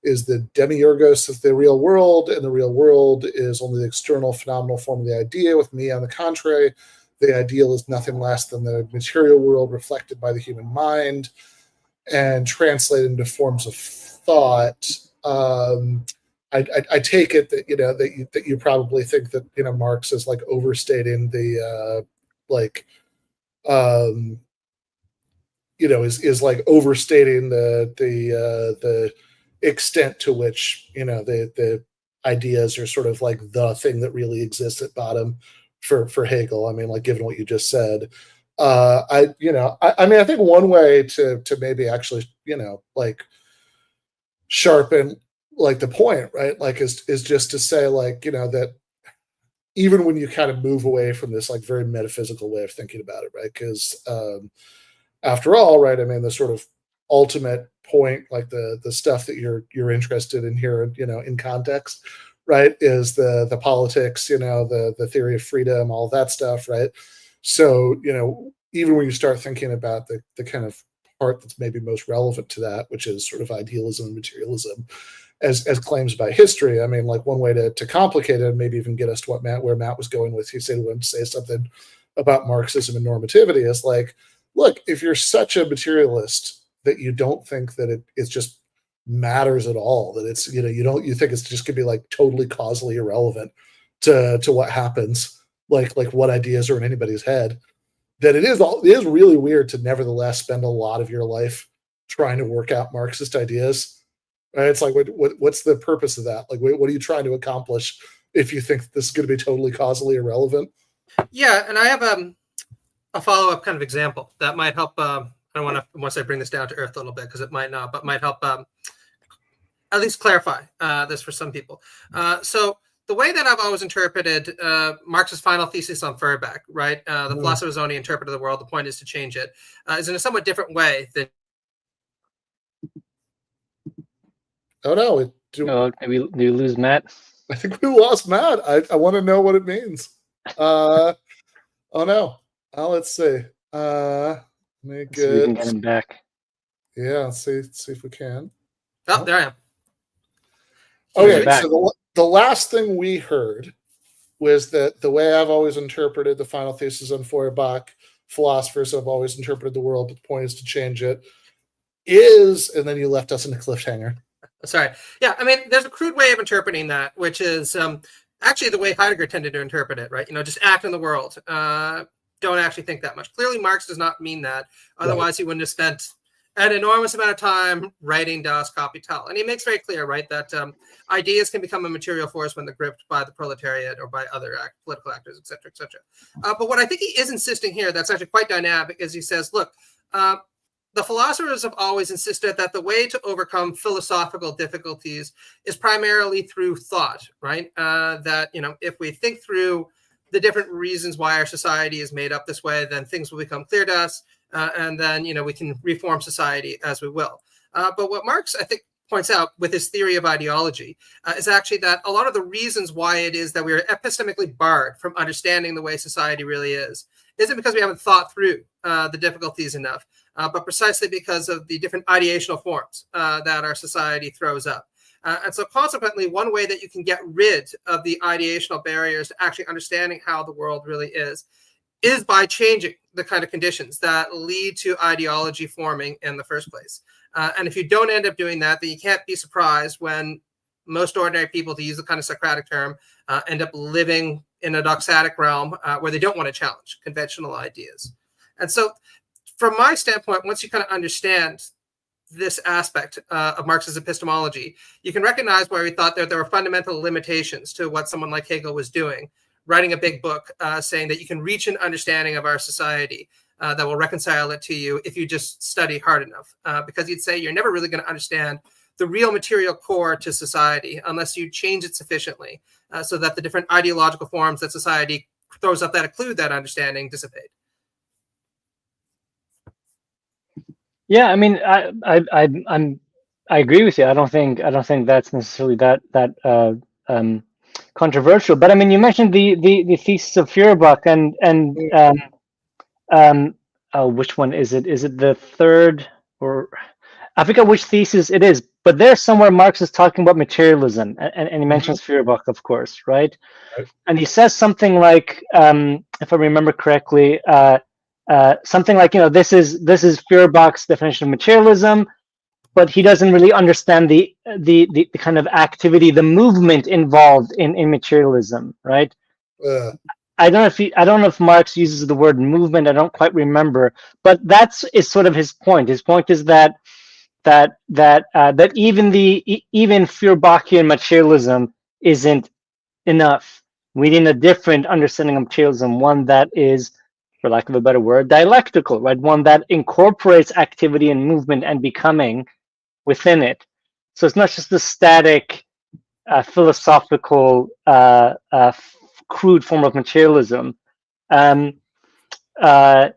is the demiurgos of the real world, and the real world is only the external phenomenal form of the idea. With me, on the contrary, the ideal is nothing less than the material world reflected by the human mind and translated into forms of thought. I take it that that you probably think that Marx is like overstating the is like overstating the extent to which the ideas are sort of like the thing that really exists at bottom for Hegel. I mean, like, given what you just said, I think one way to maybe actually like sharpen like the point, right, like is just to say, like, that even when you kind of move away from this like very metaphysical way of thinking about it, right, because after all, right, I mean, the sort of ultimate point, like the stuff that you're interested in here, in context, right, is the politics, the theory of freedom, all that stuff, right? So even when you start thinking about the kind of part that's maybe most relevant to that, which is sort of idealism and materialism as claims by history, I mean, like, one way to complicate it and maybe even get us to where Matt was going with, he said he wanted to say something about Marxism and normativity, is like, look, if you're such a materialist that you don't think that it just matters at all, that it's you think it's just gonna be like totally causally irrelevant to what happens, like what ideas are in anybody's head, that it is really weird to nevertheless spend a lot of your life trying to work out Marxist ideas. Right? It's like, what's the purpose of that? Like, what are you trying to accomplish if you think this is going to be totally causally irrelevant? Yeah, and I have a follow-up kind of example that might help. I don't want to, once I bring this down to earth a little bit, because it might not, but might help at least clarify this for some people. So the way that I've always interpreted Marx's final thesis on Feuerbach, right? The philosopher's only interpreted the world. The point is to change it. Is in a somewhat different way than. Oh no! Did we lose Matt? I think we lost Matt. I want to know what it means. Oh no! Let's see. Let me see if we can get him back. Yeah, let's see if we can. Oh, there I am. Okay, so the last thing we heard was that the way I've always interpreted the final thesis on Feuerbach, philosophers have always interpreted the world, but the point is to change it, is, and then you left us in a cliffhanger. Sorry. Yeah, I mean, there's a crude way of interpreting that, which is actually the way Heidegger tended to interpret it, right? Just act in the world. Don't actually think that much. Clearly, Marx does not mean that. Otherwise, he wouldn't have spent an enormous amount of time writing Das Kapital. And he makes very clear, right, that ideas can become a material force when they're gripped by the proletariat or by other political actors, et cetera, et cetera. But what I think he is insisting here that's actually quite dynamic is he says, look, the philosophers have always insisted that the way to overcome philosophical difficulties is primarily through thought, right? That, if we think through the different reasons why our society is made up this way, then things will become clear to us. And then, we can reform society as we will. But what Marx, I think, points out with his theory of ideology is actually that a lot of the reasons why it is that we are epistemically barred from understanding the way society really isn't because we haven't thought through the difficulties enough, but precisely because of the different ideational forms that our society throws up. And so consequently, one way that you can get rid of the ideational barriers to actually understanding how the world really is by changing the kind of conditions that lead to ideology forming in the first place. And if you don't end up doing that, then you can't be surprised when most ordinary people, to use the kind of Socratic term, end up living in a doxatic realm where they don't want to challenge conventional ideas. And so from my standpoint, once you kind of understand this aspect of Marx's epistemology, you can recognize where we thought that there were fundamental limitations to what someone like Hegel was doing, writing a big book saying that you can reach an understanding of our society that will reconcile it to you if you just study hard enough. Because he'd say you're never really going to understand the real material core to society unless you change it sufficiently so that the different ideological forms that society throws up that include that understanding dissipate. Yeah, I mean, I agree with you. I don't think that's necessarily that controversial. But I mean, you mentioned the thesis of Feuerbach and which one is it? Is it the third, or I forget which thesis it is? But there's somewhere Marx is talking about materialism, and he mentions Feuerbach, of course, right? And he says something like, if I remember correctly, something like, this is Feuerbach's definition of materialism, but he doesn't really understand the kind of activity, the movement involved in materialism, right? I don't know if Marx uses the word movement. I don't quite remember, but is sort of his point. His point is that even Feuerbachian materialism isn't enough. We need a different understanding of materialism, one that is, for lack of a better word, dialectical, right? One that incorporates activity and movement and becoming within it. So it's not just the static, philosophical, crude form of materialism. And because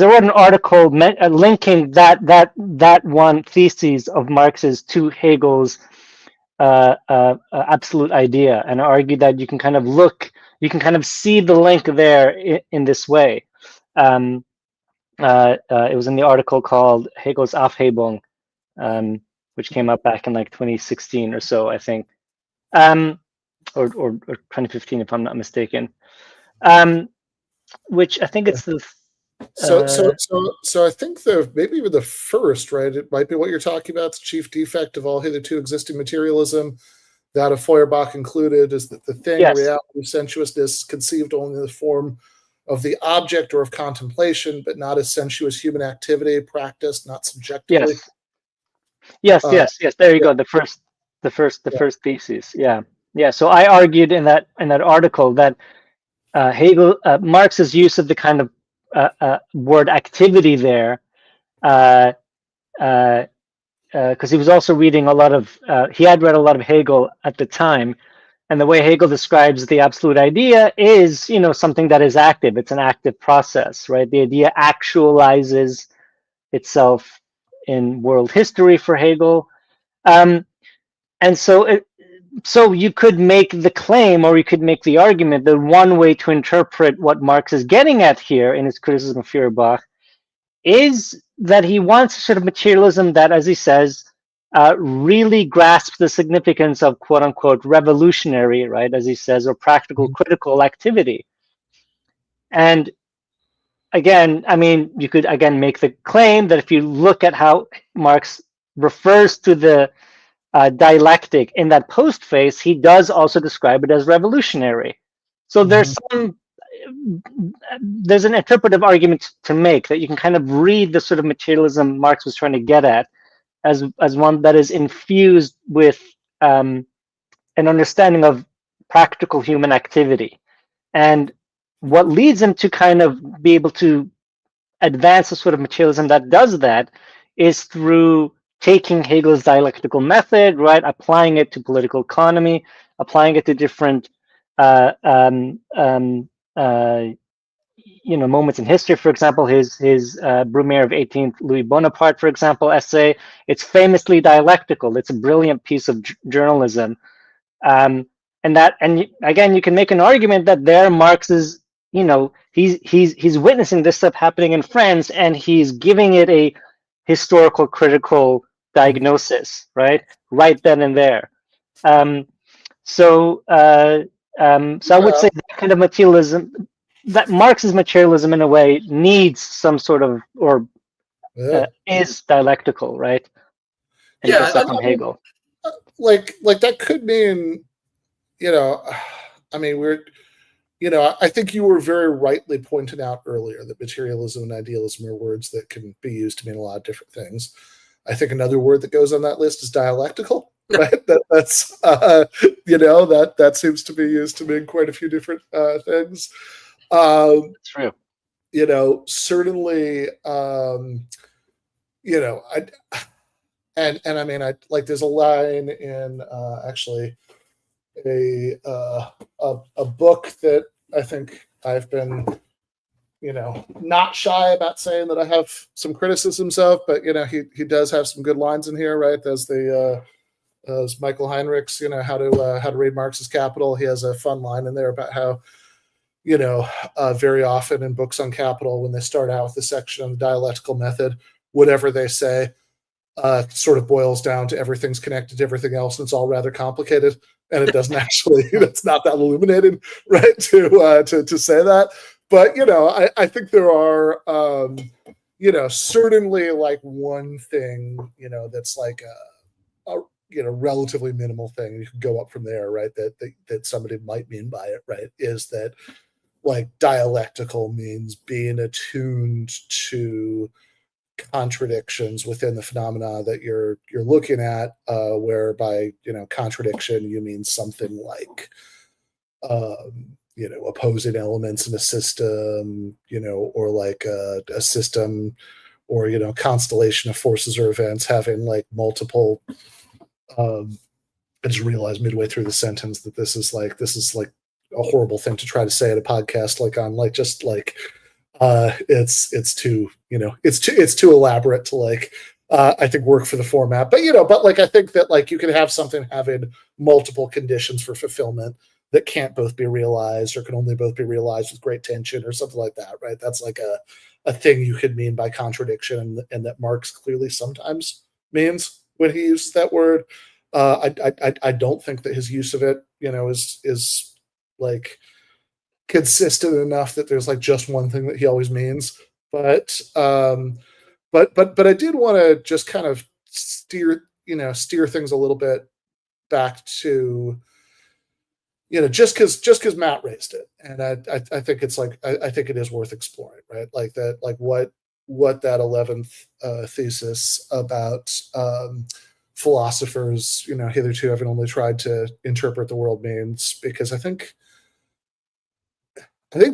I wrote an article linking that one thesis of Marx's to Hegel's absolute idea, and I argued that you can kind of see the link there in this way. It was in the article called Hegel's Aufhebung, which came up back in like 2016 or so, I think, or 2015 if I'm not mistaken. Which I think it's the so I think maybe even the first, right? It might be what you're talking about. The chief defect of all hitherto existing materialism, that of Feuerbach included, is that the thing, reality, sensuousness, conceived only in the form of the object or of contemplation, but not as sensuous human activity, practiced not subjectively. Yes. There you go. The first thesis. Yeah. So I argued in that article that Hegel, Marx's use of the kind of word activity there, because he was also reading he had read a lot of Hegel at the time, and the way Hegel describes the absolute idea is, something that is active. It's an active process, right? The idea actualizes itself in world history for Hegel, and so you could make the claim, or you could make the argument, that one way to interpret what Marx is getting at here in his criticism of Feuerbach is that he wants a sort of materialism that, as he says, really grasps the significance of quote unquote revolutionary, right, as he says, or practical critical activity. And again, I mean, you could again make the claim that if you look at how Marx refers to the dialectic in that post phase, he does also describe it as revolutionary. So there's an interpretive argument to make that you can kind of read the sort of materialism Marx was trying to get at as one that is infused with an understanding of practical human activity. And what leads him to kind of be able to advance a sort of materialism that does that is through taking Hegel's dialectical method, right, applying it to political economy, applying it to different moments in history. For example, his Brumaire of 18th Louis Bonaparte, for example, essay. It's famously dialectical. It's a brilliant piece of journalism, and again, you can make an argument that there Marx is, he's witnessing this stuff happening in France, and he's giving it a historical critical diagnosis, right then and there. So I would say that kind of materialism, that Marx's materialism in a way needs some sort of, or is dialectical, right? And Yeah, from Hegel. Like that could mean, I mean, I think you were very rightly pointing out earlier that materialism and idealism are words that can be used to mean a lot of different things. I think another word that goes on that list is dialectical, right? That's that seems to be used to mean quite a few different things. That's true. Certainly, I mean, I like, there's a line in actually a book that I think I've been, not shy about saying that I have some criticisms of, but he does have some good lines in here, right? There's as Michael Heinrich's, how to read Marx's Capital. He has a fun line in there about how, very often in books on capital, when they start out with a section on the dialectical method, whatever they say sort of boils down to everything's connected to everything else, and it's all rather complicated, and it doesn't actually, it's not that illuminating, right, to say that. But I think there are certainly like one thing that's like a relatively minimal thing, you can go up from there, right, that somebody might mean by it, right, is that like dialectical means being attuned to contradictions within the phenomena that you're looking at, whereby contradiction you mean something like opposing elements in a system, or like a system or constellation of forces or events having like multiple I just realized midway through the sentence that this is like a horrible thing to try to say at a podcast, like on like just like it's too it's too elaborate to like I think work for the format, but like I think that like you can have something having multiple conditions for fulfillment that can't both be realized or can only both be realized with great tension or something like that, right? That's like a thing you could mean by contradiction, and that Marx clearly sometimes means when he uses that word. I don't think that his use of it is like consistent enough that there's like just one thing that he always means, but I did want to just kind of steer things a little bit back to just because Matt raised it, and I think it's like I think it is worth exploring, right? Like that, like what that 11th thesis about philosophers hitherto having only tried to interpret the world means, because I think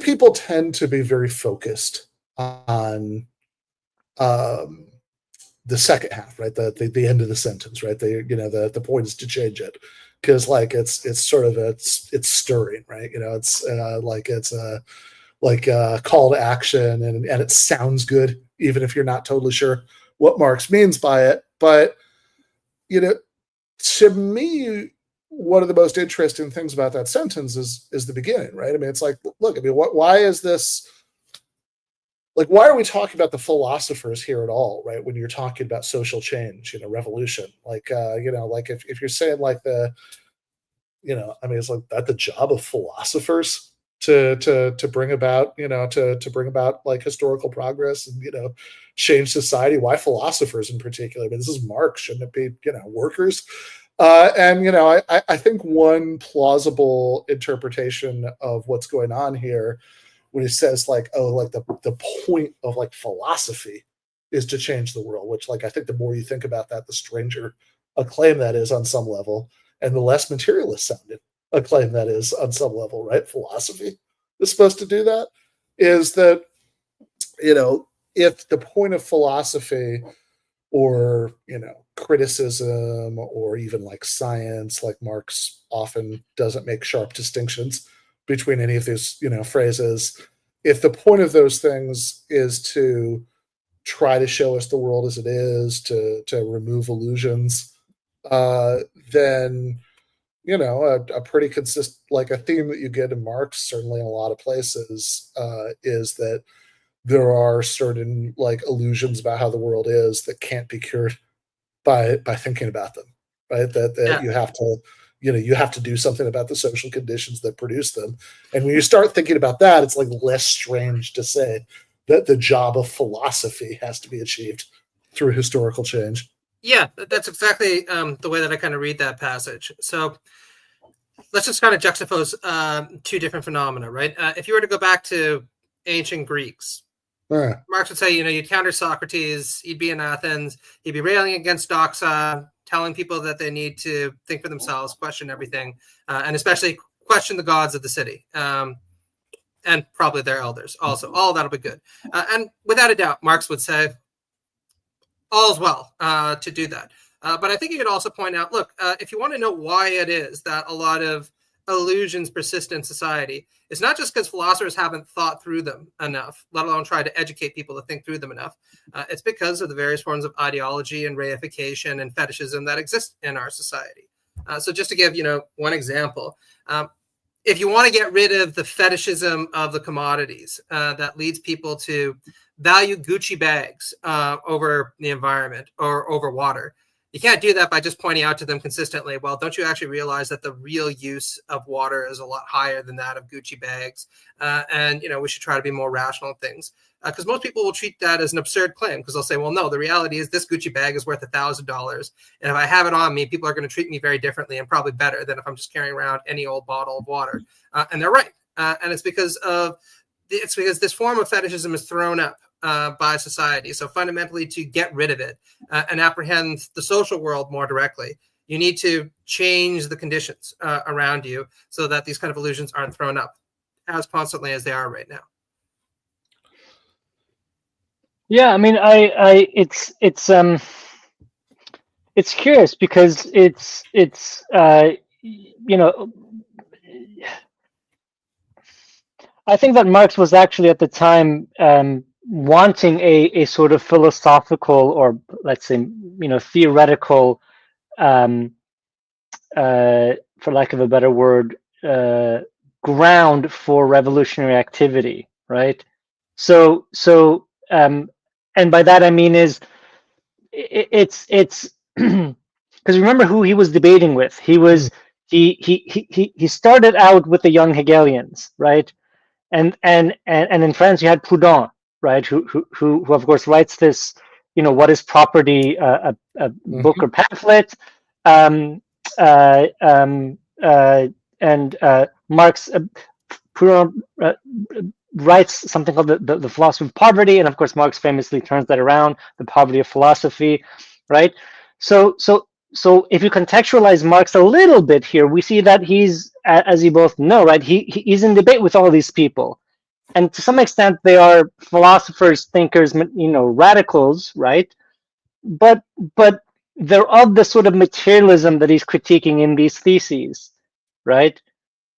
people tend to be very focused on the second half, right? The end of the sentence, right? The point is to change it, because like it's sort of it's stirring, right? It's like a call to action, and it sounds good even if you're not totally sure what Marx means by it. But to me, one of the most interesting things about that sentence is the beginning, right? I mean, it's like, look, I mean, why is this? Like, why are we talking about the philosophers here at all, right? When you're talking about social change, revolution, like, like if you're saying like I mean, it's like that the job of philosophers to bring about, to bring about like historical progress and, change society. Why philosophers in particular? I mean, this is Marx. Shouldn't it be, workers? I think one plausible interpretation of what's going on here, when he says like, oh, like the point of like philosophy is to change the world, which like I think the more you think about that, the stranger a claim that is on some level, and the less materialist sounding a claim that is on some level, right? Philosophy is supposed to do that. Is that, if the point of philosophy or, criticism or even like science, like Marx often doesn't make sharp distinctions between any of these, phrases. If the point of those things is to try to show us the world as it is, to remove illusions, then, a pretty consistent, like a theme that you get in Marx, certainly in a lot of places, is that there are certain like illusions about how the world is that can't be cured by thinking about them, right? That you have to, you have to do something about the social conditions that produce them. And when you start thinking about that, it's like less strange to say that the job of philosophy has to be achieved through historical change. Yeah, that's exactly the way that I kind of read that passage. So let's just kind of juxtapose two different phenomena, right? If you were to go back to ancient Greeks, Marx would say, you'd counter Socrates, he'd be in Athens, he'd be railing against doxa, telling people that they need to think for themselves, question everything, and especially question the gods of the city, and probably their elders also. All that'll be good. And without a doubt, Marx would say, all's well to do that. But I think you could also point out, look, if you want to know why it is that a lot of illusions persist in society, it's not just because philosophers haven't thought through them enough, let alone try to educate people to think through them enough. It's because of the various forms of ideology and reification and fetishism that exist in our society. So just to give, one example, if you want to get rid of the fetishism of the commodities that leads people to value Gucci bags over the environment or over water, you can't do that by just pointing out to them consistently, well, don't you actually realize that the real use of water is a lot higher than that of Gucci bags? And, we should try to be more rational in things. Because most people will treat that as an absurd claim, because they'll say, well, no, the reality is this Gucci bag is worth $1,000. And if I have it on me, people are going to treat me very differently and probably better than if I'm just carrying around any old bottle of water. And they're right. And it's because this form of fetishism is thrown up by society. So fundamentally, to get rid of it and apprehend the social world more directly, you need to change the conditions around you so that these kind of illusions aren't thrown up as constantly as they are right now. Yeah, I mean, it's curious because it's I think that Marx was actually at the time wanting a sort of philosophical, or let's say, theoretical, for lack of a better word, ground for revolutionary activity, right? So, and by that I mean it's because remember who he was debating with. He started out with the young Hegelians, right? And in France you had Proudhon, right? Who of course writes this, what is property, a book or pamphlet, and Marx, Proudhon writes something called the philosophy of poverty, and of course Marx famously turns that around, the poverty of philosophy, right? So if you contextualize Marx a little bit here, we see that he's, as you both know, right, he's in debate with all these people, and to some extent they are philosophers, thinkers, radicals, right? But they're of the sort of materialism that he's critiquing in these theses, right?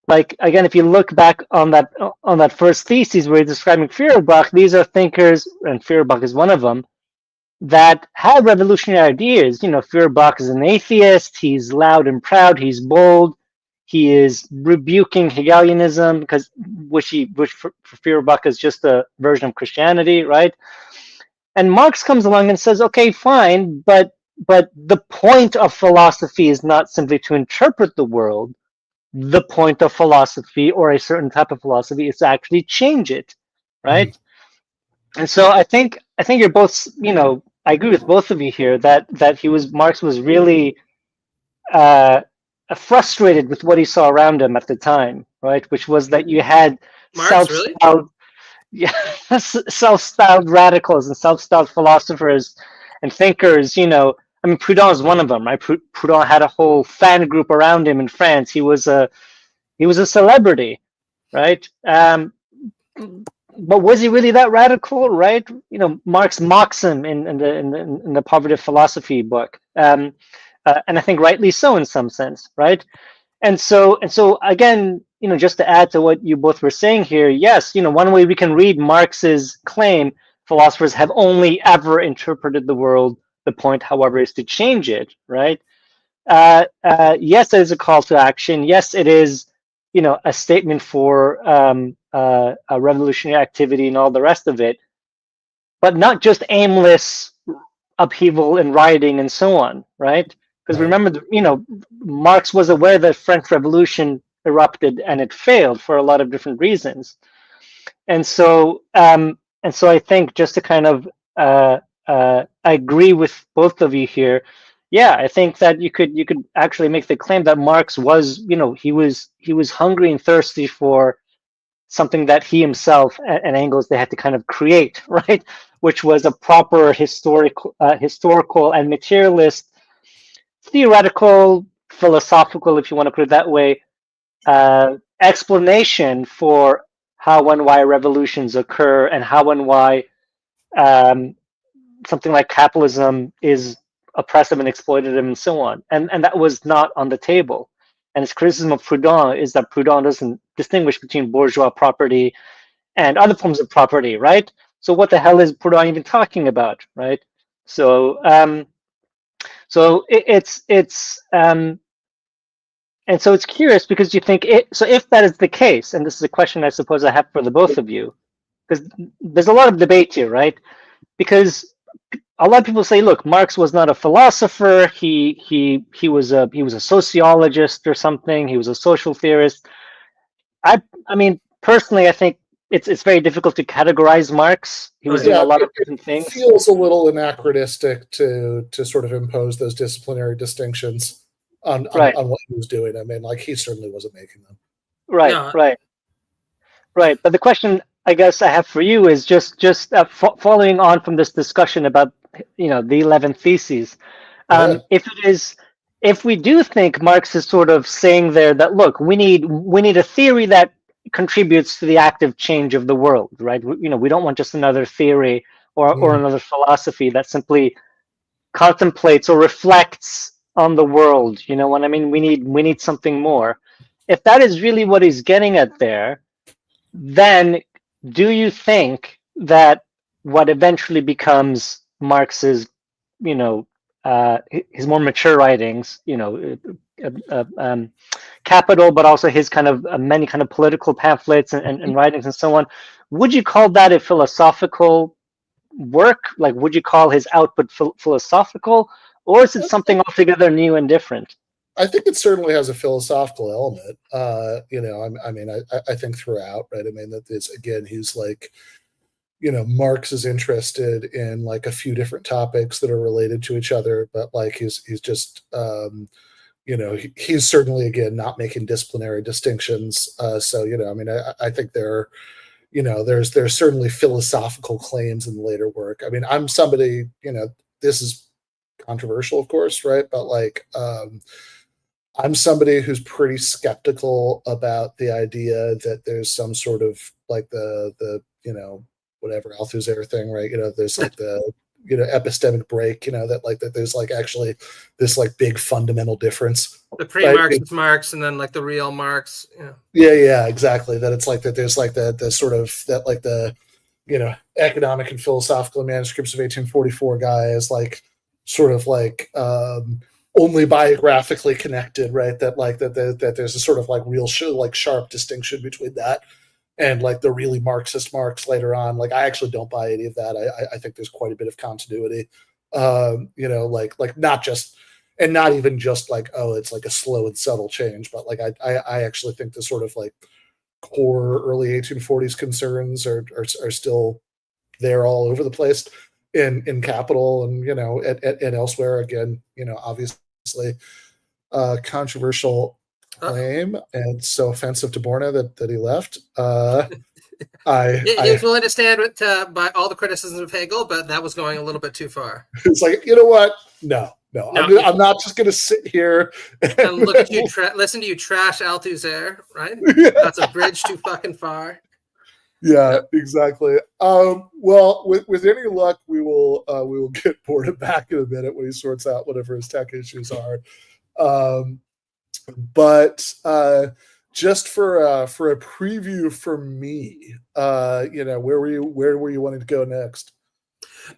Like, again, if you look back on that first thesis where he's describing Feuerbach, these are thinkers, and Feuerbach is one of them, that had revolutionary ideas. Feuerbach is an atheist, he's loud and proud, he's bold, he is rebuking Hegelianism, which for Feuerbach is just a version of Christianity, right? And Marx comes along and says, okay, fine, but the point of philosophy is not simply to interpret the world, the point of philosophy or a certain type of philosophy is to actually change it, right? And so I think you're both, I agree with both of you here that Marx was really frustrated with what he saw around him at the time, right? Which was that you had Marx, really? self-styled radicals and self-styled philosophers and thinkers. I mean, Proudhon is one of them, right? Proudhon had a whole fan group around him in France. He was a celebrity, right? But was he really that radical, right? Marx mocks him in the Poverty of Philosophy book, and I think rightly so in some sense, right? And so again, just to add to what you both were saying here, yes, one way we can read Marx's claim, philosophers have only ever interpreted the world. The point, however, is to change it, right? Yes, it is a call to action. Yes, it is, a statement for a revolutionary activity and all the rest of it, but not just aimless upheaval and rioting and so on, right? Because remember, Marx was aware that French Revolution erupted and it failed for a lot of different reasons, and so I think just to kind of I agree with both of you here. Yeah, I think that you could actually make the claim that Marx was, he was hungry and thirsty for something that he himself and Engels, they had to kind of create, right? Which was a proper historical and materialist, theoretical, philosophical, if you want to put it that way, explanation for how and why revolutions occur and how and why something like capitalism is oppressive and exploitative and so on. And that was not on the table. And his criticism of Proudhon is that Proudhon doesn't distinguish between bourgeois property and other forms of property, right? So what the hell is Proudhon even talking about, right? So and so it's curious because you think so if that is the case, and this is a question I suppose I have for the both of you, because there's a lot of debate here, right? Because a lot of people say, look, Marx was not a philosopher. He was a sociologist or something. He was a social theorist. I mean, personally, I think it's very difficult to categorize Marx. He was doing a lot of different things. It feels a little anachronistic to sort of impose those disciplinary distinctions on what he was doing. I mean, like, he certainly wasn't making them. Right. But the question I guess I have for you is just following on from this discussion about the 11 Theses. If we do think Marx is sort of saying there that, look, we need a theory that contributes to the active change of the world, right? We don't want just another theory or another philosophy that simply contemplates or reflects on the world. You know what I mean? We need something more. If that is really what he's getting at there, then do you think that what eventually becomes Marx's, his more mature writings, Capital, but also his kind of many kind of political pamphlets and writings and so on, would you call that a philosophical work? Like, would you call his output philosophical, or is it something altogether new and different? I think it certainly has a philosophical element. I think throughout, right? I mean, that it's, again, he's like, Marx is interested in like a few different topics that are related to each other, but like he's just, he's certainly, again, not making disciplinary distinctions. I think there's certainly philosophical claims in the later work. I mean, I'm somebody, this is controversial, of course, right? But like, I'm somebody who's pretty skeptical about the idea that there's some sort of like the whatever Althusser thing, right? There's like the epistemic break, that there's like actually this like big fundamental difference. The pre-Marxist Marx and then like the real Marx. Yeah, exactly. That it's like that there's like the sort of that like the economic and philosophical manuscripts of 1844 guy is like sort of like only biographically connected, right? That there's a sort of like real sharp distinction between that and like the really Marxist Marx later on. Like, I actually don't buy any of that. I think there's quite a bit of continuity. Like not just and not even just like, oh, it's like a slow and subtle change, but like I actually think the sort of like core early 1840s concerns are still there all over the place in Capital and, you know, and elsewhere. Again, you know, obviously controversial claim and so offensive to Borna that he left. He was willing to stand with, by all the criticisms of Hegel, but that was going a little bit too far. It's like, you know what? No. I'm not just going to sit here and look at you, listen to you trash Althusser, right? That's a bridge too fucking far. Yeah, exactly. Well, with any luck, we will get Borna back in a minute when he sorts out whatever his tech issues are. But just for a preview for me, you know, where were you wanting to go next?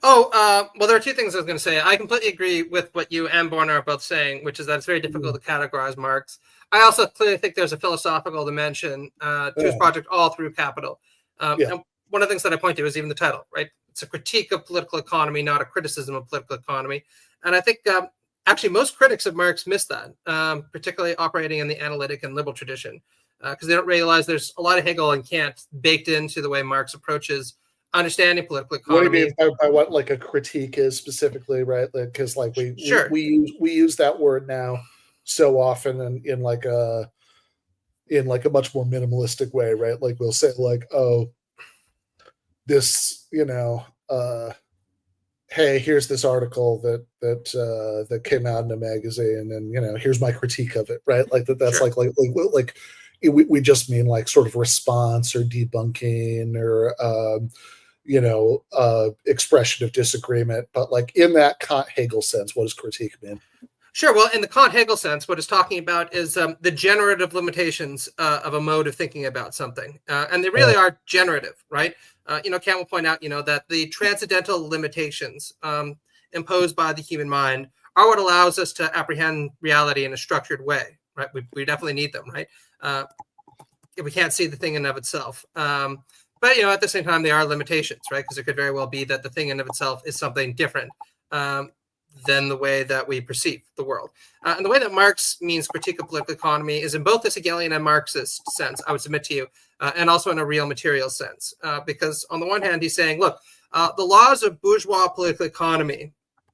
Well, there are two things I was going to say. I completely agree with what you and Borna are both saying, which is that it's very difficult to categorize Marx. I also clearly think there's a philosophical dimension to his project all through Capital. And one of the things that I point to is even the title, right? It's a critique of political economy, not a criticism of political economy. And I think actually most critics of Marx miss that, particularly operating in the analytic and liberal tradition, because they don't realize there's a lot of Hegel and Kant baked into the way Marx approaches understanding political economy. What do you mean by what like a critique is specifically, right? Because like we use that word now so often in like a much more minimalistic way, right? Like we'll say like, oh, this, you know, hey, here's this article that came out in a magazine, and you know, here's my critique of it, right? Like that's like we just mean like sort of response or debunking or you know, expression of disagreement. But like in that Kant Hegel sense, what does critique mean? Sure. Well, in the Kant Hegel sense, what it's talking about is the generative limitations of a mode of thinking about something, and they really are generative, right? You know, Kant will point out, you know, that the transcendental limitations imposed by the human mind are what allows us to apprehend reality in a structured way, right? We definitely need them, right? We can't see the thing in and of itself. But, you know, at the same time, they are limitations, right? Because it could very well be that the thing in and of itself is something different than the way that we perceive the world. And the way that Marx means critique of political economy is in both the Hegelian and Marxist sense, I would submit to you, and also in a real material sense. Because on the one hand, he's saying, look, the laws of bourgeois political economy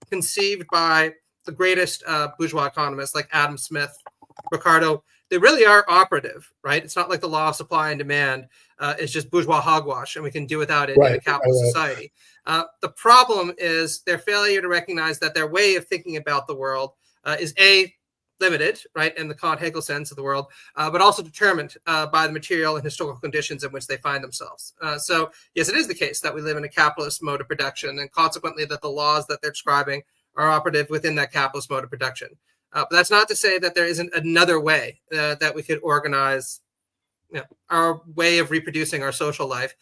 conceived by the greatest bourgeois economists like Adam Smith, Ricardo, they really are operative, right? It's not like the law of supply and demand is just bourgeois hogwash and we can do without it in a capitalist society. The problem is their failure to recognize that their way of thinking about the world is limited, right, in the Kant-Hegel sense of the world, but also determined by the material and historical conditions in which they find themselves. So, yes, it is the case that we live in a capitalist mode of production, and consequently that the laws that they're describing are operative within that capitalist mode of production. But that's not to say that there isn't another way that we could organize, you know, our way of reproducing our social life,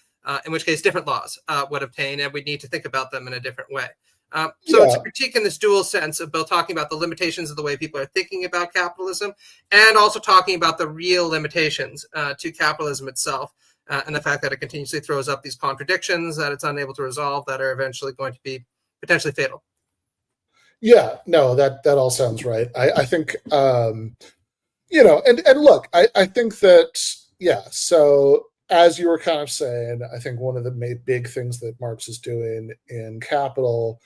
in which case different laws would obtain, and we'd need to think about them in a different way. So it's a critique in this dual sense of both talking about the limitations of the way people are thinking about capitalism and also talking about the real limitations to capitalism itself and the fact that it continuously throws up these contradictions that it's unable to resolve that are eventually going to be potentially fatal. Yeah, no, that all sounds right. I think, you know, and look, I think that, yeah, so as you were kind of saying, I think one of the big things that Marx is doing in Capital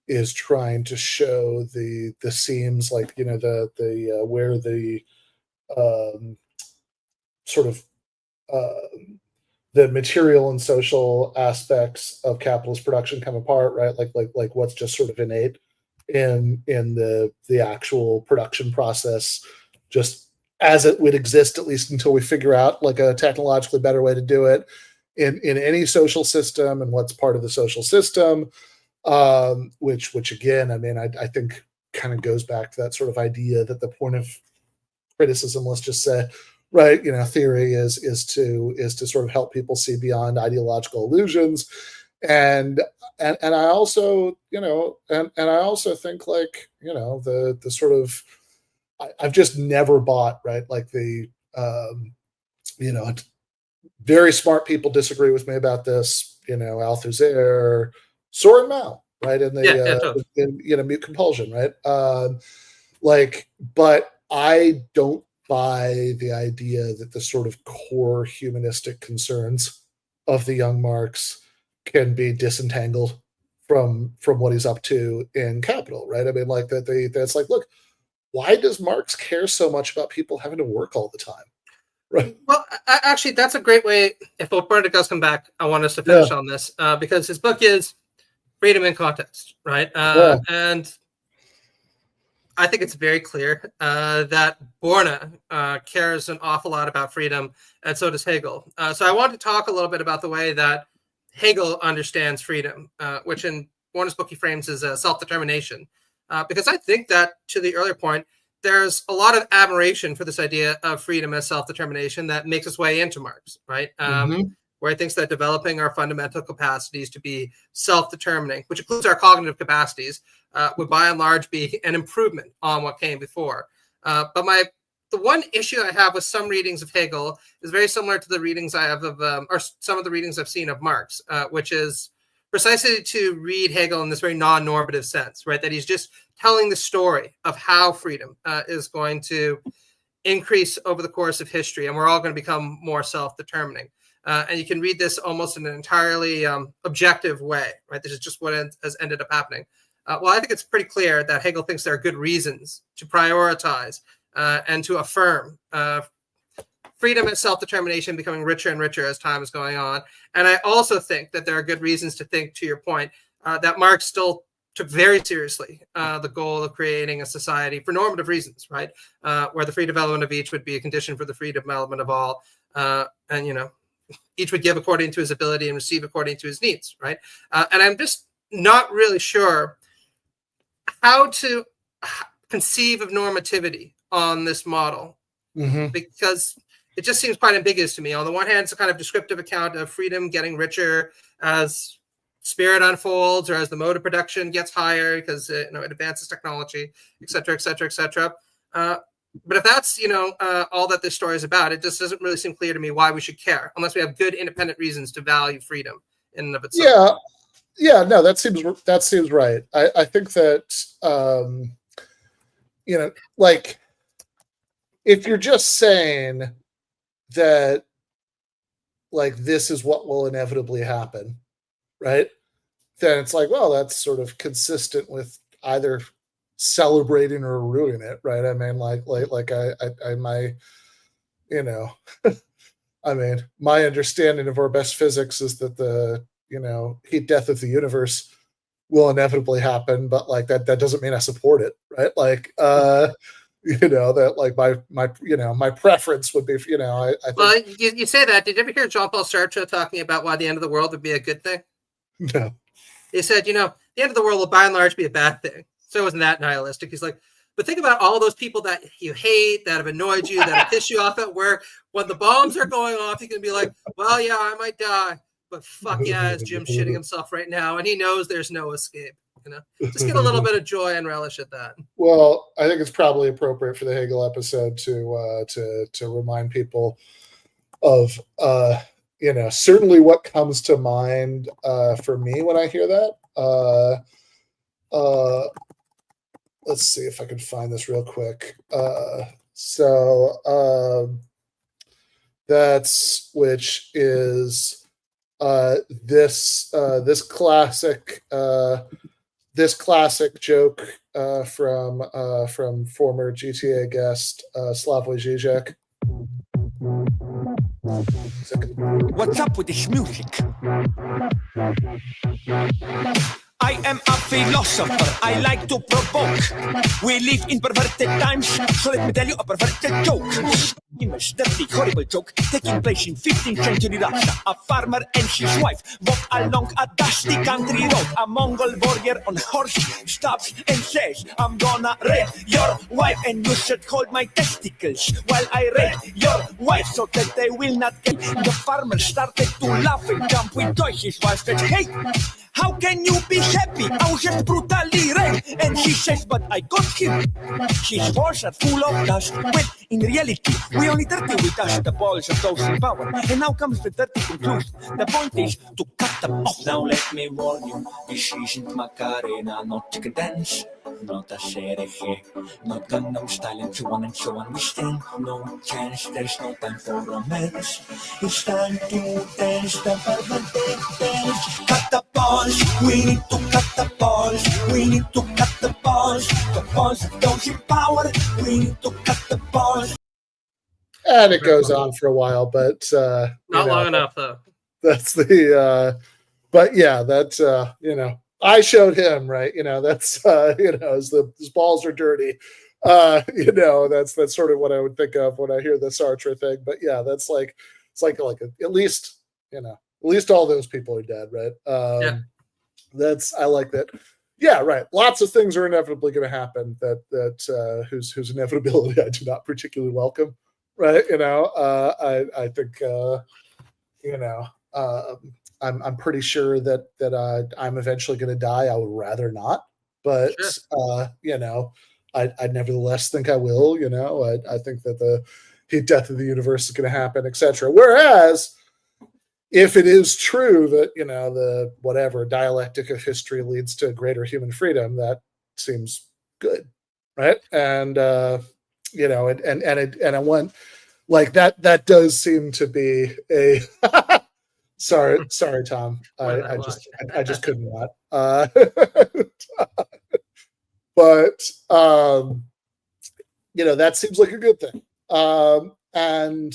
is trying to show the seams, like, you know, the where the sort of the material and social aspects of capitalist production come apart, right? Like what's just sort of innate in the actual production process, just as it would exist, at least until we figure out like a technologically better way to do it in any social system, and what's part of the social system, which again, I mean, I think kind of goes back to that sort of idea that the point of criticism, let's just say, right, you know, theory is to sort of help people see beyond ideological illusions. And I also, you know, and I also think, like, you know, the sort of, I've just never bought, right, like the, you know, very smart people disagree with me about this, you know, Althusser, Soren Mao, right, and the, totally. in, you know, mute compulsion, right, But I don't buy the idea that the sort of core humanistic concerns of the young Marx can be disentangled from what he's up to in Capital, right? I mean, like that's like, look, why does Marx care so much about people having to work all the time? Right. Well, actually, that's a great way. If Borna does come back, I want us to finish on this because his book is Freedom in Context, right? And I think it's very clear that Borna cares an awful lot about freedom, and so does Hegel. So I want to talk a little bit about the way that Hegel understands freedom, which in Borna's book he frames as self-determination. Because I think that, to the earlier point, there's a lot of admiration for this idea of freedom as self-determination that makes its way into Marx, right? Where he thinks that developing our fundamental capacities to be self-determining, which includes our cognitive capacities, would by and large be an improvement on what came before. But the one issue I have with some readings of Hegel is very similar to the readings I have of, or some of the readings I've seen of Marx, which is precisely to read Hegel in this very non-normative sense, right? That he's just telling the story of how freedom is going to increase over the course of history, and we're all going to become more self-determining. And you can read this almost in an entirely objective way, right? This is just what has ended up happening. Well, I think it's pretty clear that Hegel thinks there are good reasons to prioritize and to affirm freedom and self-determination becoming richer and richer as time is going on. And I also think that there are good reasons to think, to your point, that Marx still took very seriously the goal of creating a society for normative reasons, right? Where the free development of each would be a condition for the free development of all. And, you know, each would give according to his ability and receive according to his needs, right? And I'm just not really sure how to conceive of normativity on this model, because it just seems quite ambiguous to me. On the one hand, it's a kind of descriptive account of freedom getting richer as spirit unfolds or as the mode of production gets higher because it advances technology, et cetera, et cetera, et cetera. But if that's, all that this story is about, it just doesn't really seem clear to me why we should care unless we have good independent reasons to value freedom in and of itself. Yeah, no, that seems right. I think that, like, if you're just saying that, like, this is what will inevitably happen, right? Then it's like, well, that's sort of consistent with either celebrating or ruining it, right? I mean, my understanding of our best physics is that the heat death of the universe will inevitably happen, but like that doesn't mean I support it, right? Like that like my preference would be, I think, well, you say that. Did you ever hear Jean-Paul Sartre talking about why the end of the world would be a good thing? No. He said, the end of the world will by and large be a bad thing. So it wasn't that nihilistic. He's like, but think about all those people that you hate, that have annoyed you, that have pissed you off at work. When the bombs are going off, you can be like, well, yeah, I might die, but fuck yeah, is Jim shitting himself right now, and he knows there's no escape. Just get a little bit of joy and relish at that. Well, I think it's probably appropriate for the Hegel episode to remind people of certainly what comes to mind for me when I hear that. Let's see if I can find this real quick. That's which is this classic joke from former GTA guest Slavoj Žižek. What's up with this music? I am a philosopher, I like to provoke. We live in perverted times, so let me tell you a perverted joke. Famous, dirty, horrible joke taking place in 15th century Russia. A farmer and his wife walk along a dusty country road. A Mongol warrior on horse stops and says, I'm gonna rape your wife and you should hold my testicles while I rape your wife so that they will not get. The farmer started to laugh and jump with joy. His wife said, hey, how can you be happy? I was just brutally raped. And he says, but I got him. His balls are full of dust. Well, in reality, we only dirty with us the balls of those in power. And now comes the dirty conclusion. The point is to cut them off. Now let me warn you, this isn't Macarena, not chicken dance. not a share not got no style and so on and so on. We stand no chance, there's no time for romance. It's time to dance, the perfect dance. Cut the balls, we need to cut the balls. We need to cut the balls of those in power. We need to cut the balls. And it goes on for a while, but not long enough though. That's the but yeah, that's I showed him, right? That's as his balls are dirty. That's sort of what I would think of when I hear the Sartre thing. But yeah, that's like it's like at least all those people are dead, right? I like that. Yeah, right. Lots of things are inevitably going to happen that whose inevitability I do not particularly welcome. Right, I think I'm pretty sure that I'm eventually going to die. I would rather not, but I nevertheless think I will. I think that the death of the universe is going to happen, etc. Whereas, if it is true that the whatever dialectic of history leads to greater human freedom, that seems good, right? And and I want like that does seem to be a sorry Tom, I just couldn't not but that seems like a good thing, and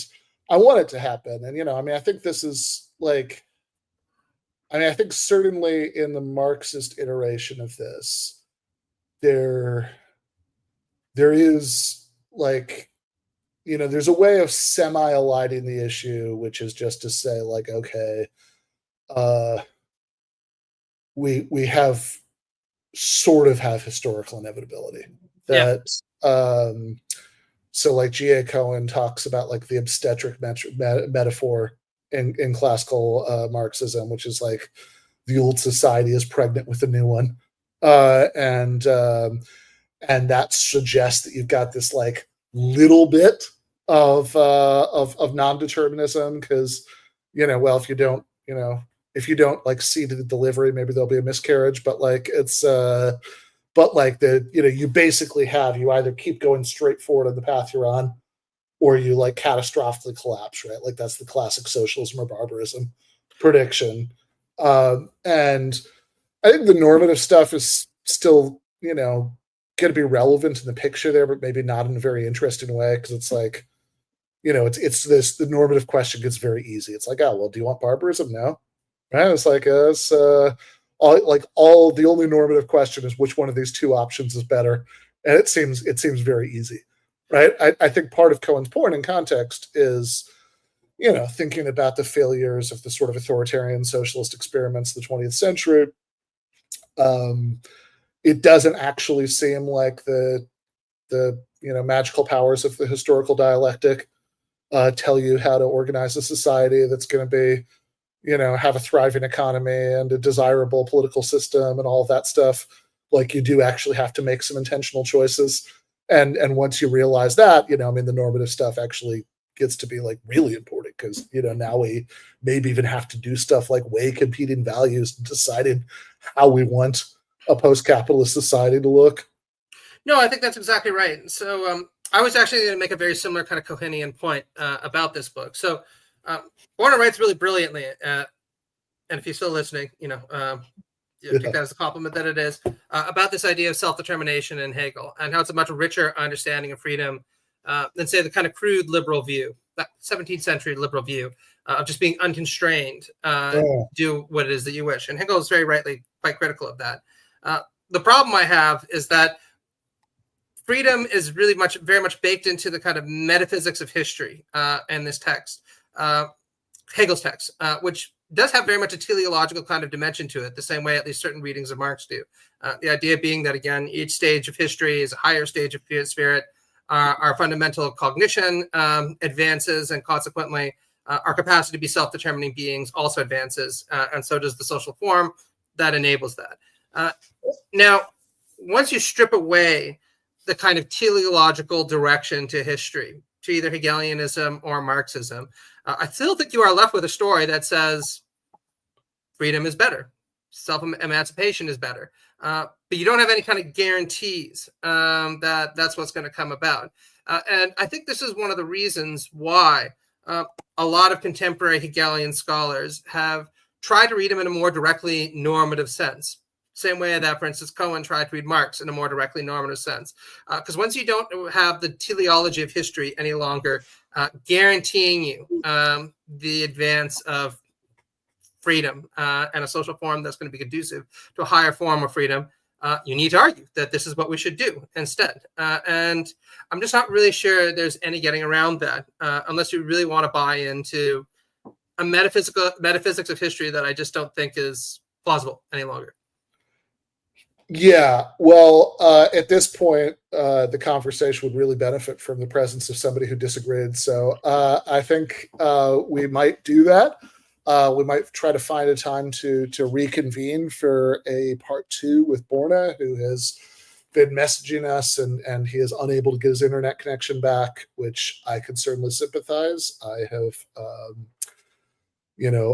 I want it to happen. And I think this is like, I think certainly in the Marxist iteration of this, there is like, there's a way of semi-eliding the issue, which is just to say, like, okay, we have historical inevitability that so like G.A. Cohen talks about like the obstetric metaphor in classical Marxism, which is like the old society is pregnant with the new one, and that suggests that you've got this like little bit of non-determinism, because if you don't like see to the delivery, maybe there'll be a miscarriage, but like it's but like you basically you either keep going straight forward on the path you're on, or you like catastrophically collapse, right? Like that's the classic socialism or barbarism prediction. And I think the normative stuff is still going to be relevant in the picture there, but maybe not in a very interesting way, because it's like it's this, the normative question gets very easy. It's like, oh well, do you want barbarism? No, right? It's like all the only normative question is which one of these two options is better, and it seems very easy, right? I think part of Cohen's point in context is thinking about the failures of the sort of authoritarian socialist experiments of the 20th century. It doesn't actually seem like the magical powers of the historical dialectic tell you how to organize a society that's going to be have a thriving economy and a desirable political system and all of that stuff. Like, you do actually have to make some intentional choices, and once you realize that, the normative stuff actually gets to be like really important, because now we maybe even have to do stuff like weigh competing values and deciding how we want a post-capitalist society to look. No, I think that's exactly right. So I was actually going to make a very similar kind of Cohenian point about this book. So Borna writes really brilliantly, and if you're still listening, take that as a compliment that it is, about this idea of self-determination in Hegel, and how it's a much richer understanding of freedom than, say, the kind of crude liberal view, that 17th century liberal view of just being unconstrained, do what it is that you wish. And Hegel is very rightly quite critical of that. The problem I have is that freedom is really very much baked into the kind of metaphysics of history in this text, Hegel's text, which does have very much a teleological kind of dimension to it, the same way at least certain readings of Marx do. The idea being that, again, each stage of history is a higher stage of spirit. Our fundamental cognition advances, and consequently our capacity to be self-determining beings also advances, and so does the social form that enables that. Now, once you strip away the kind of teleological direction to history, to either Hegelianism or Marxism, I still think you are left with a story that says freedom is better. self-emancipation is better. But you don't have any kind of guarantees that that's what's going to come about. And I think this is one of the reasons why a lot of contemporary Hegelian scholars have tried to read him in a more directly normative sense. Same way that, for instance, Cohen tried to read Marx in a more directly normative sense. Because once you don't have the teleology of history any longer guaranteeing you the advance of freedom and a social form that's going to be conducive to a higher form of freedom, you need to argue that this is what we should do instead. And I'm just not really sure there's any getting around that unless you really want to buy into a metaphysics of history that I just don't think is plausible any longer. Yeah, well, at this point, the conversation would really benefit from the presence of somebody who disagreed. So I think we might do that. We might try to find a time to reconvene for a part 2 with Borna, who has been messaging us and he is unable to get his internet connection back, which I can certainly sympathize. I have,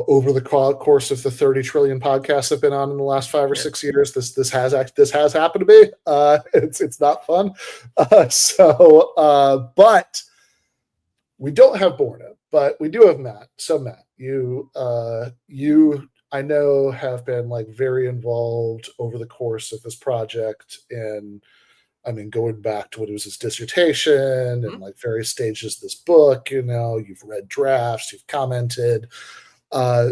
over the course of the 30 trillion podcasts I've been on in the last 5 or 6 years, this has happened to me. It's not fun. But we don't have Borna, but we do have Matt. So Matt, you I know have been very involved over the course of this project, and I mean going back to what was his dissertation and various stages of this book. You've read drafts, you've commented.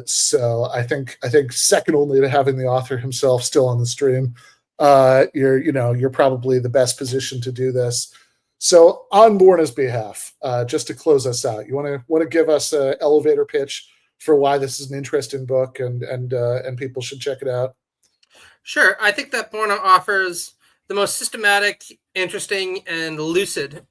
So I think second only to having the author himself still on the stream, you're probably the best position to do this. So on Borna's behalf, just to close us out, you want to give us an elevator pitch for why this is an interesting book and people should check it out? Sure. I think that Borna offers the most systematic, interesting, and lucid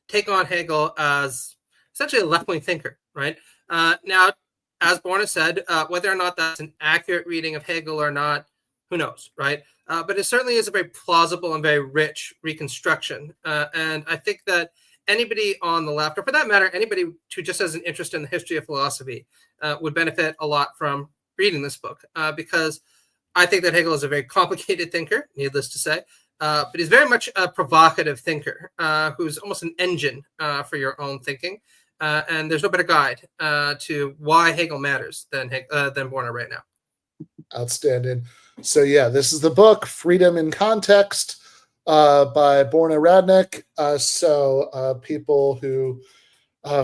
take on Hegel as essentially a left-wing thinker, right? Now, as Borna said, whether or not that's an accurate reading of Hegel or not, who knows, right? But it certainly is a very plausible and very rich reconstruction. And I think that anybody on the left, or for that matter, anybody who just has an interest in the history of philosophy would benefit a lot from reading this book, because I think that Hegel is a very complicated thinker, needless to say, but he's very much a provocative thinker who's almost an engine for your own thinking. And there's no better guide to why Hegel matters than Borna right now. Outstanding. So yeah, this is the book, Freedom in Context, by Borna Radnik. So people who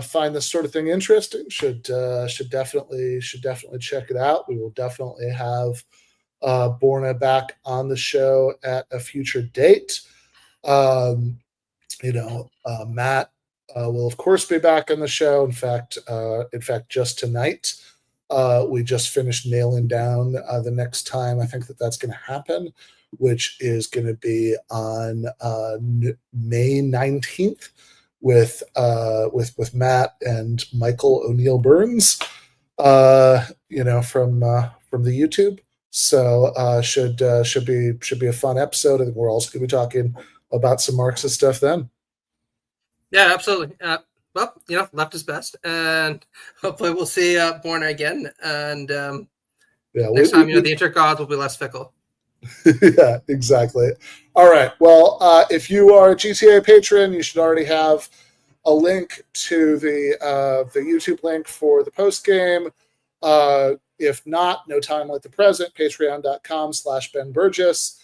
find this sort of thing interesting should definitely check it out. We will definitely have Borna back on the show at a future date. Matt will of course be back on the show. In fact, just tonight, we just finished nailing down the next time I think that's going to happen, which is going to be on May 19th with Matt and Michael O'Neill Burns, from the YouTube. So should be a fun episode. I think we're also going to be talking about some Marxist stuff then. Yeah, absolutely. Well, left is best, and hopefully we'll see Borna again. And next time, the intergods will be less fickle. Yeah, exactly. All right. Well, if you are a GTAA patron, you should already have a link to the YouTube link for the post game. If not, no time like the present, patreon.com/Ben Burgis.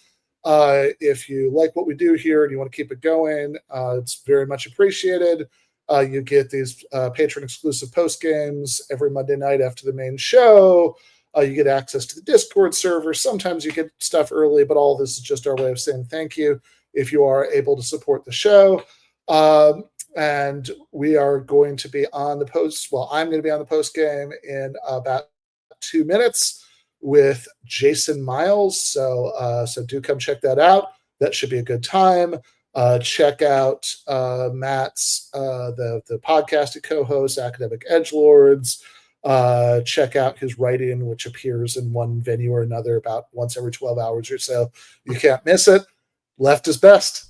If you like what we do here and you want to keep it going, it's very much appreciated. You get these patron-exclusive post games every Monday night after the main show. You get access to the Discord server. Sometimes you get stuff early, but all this is just our way of saying thank you if you are able to support the show. And we are going to be on the post. Well, I'm going to be on the post game in about 2 minutes with Jason Myles. So do come check that out. That should be a good time. Check out Matt's the podcast he co-hosts, Academic Edgelords. Check out his writing, which appears in one venue or another about once every 12 hours or so. You can't miss it. Left is best.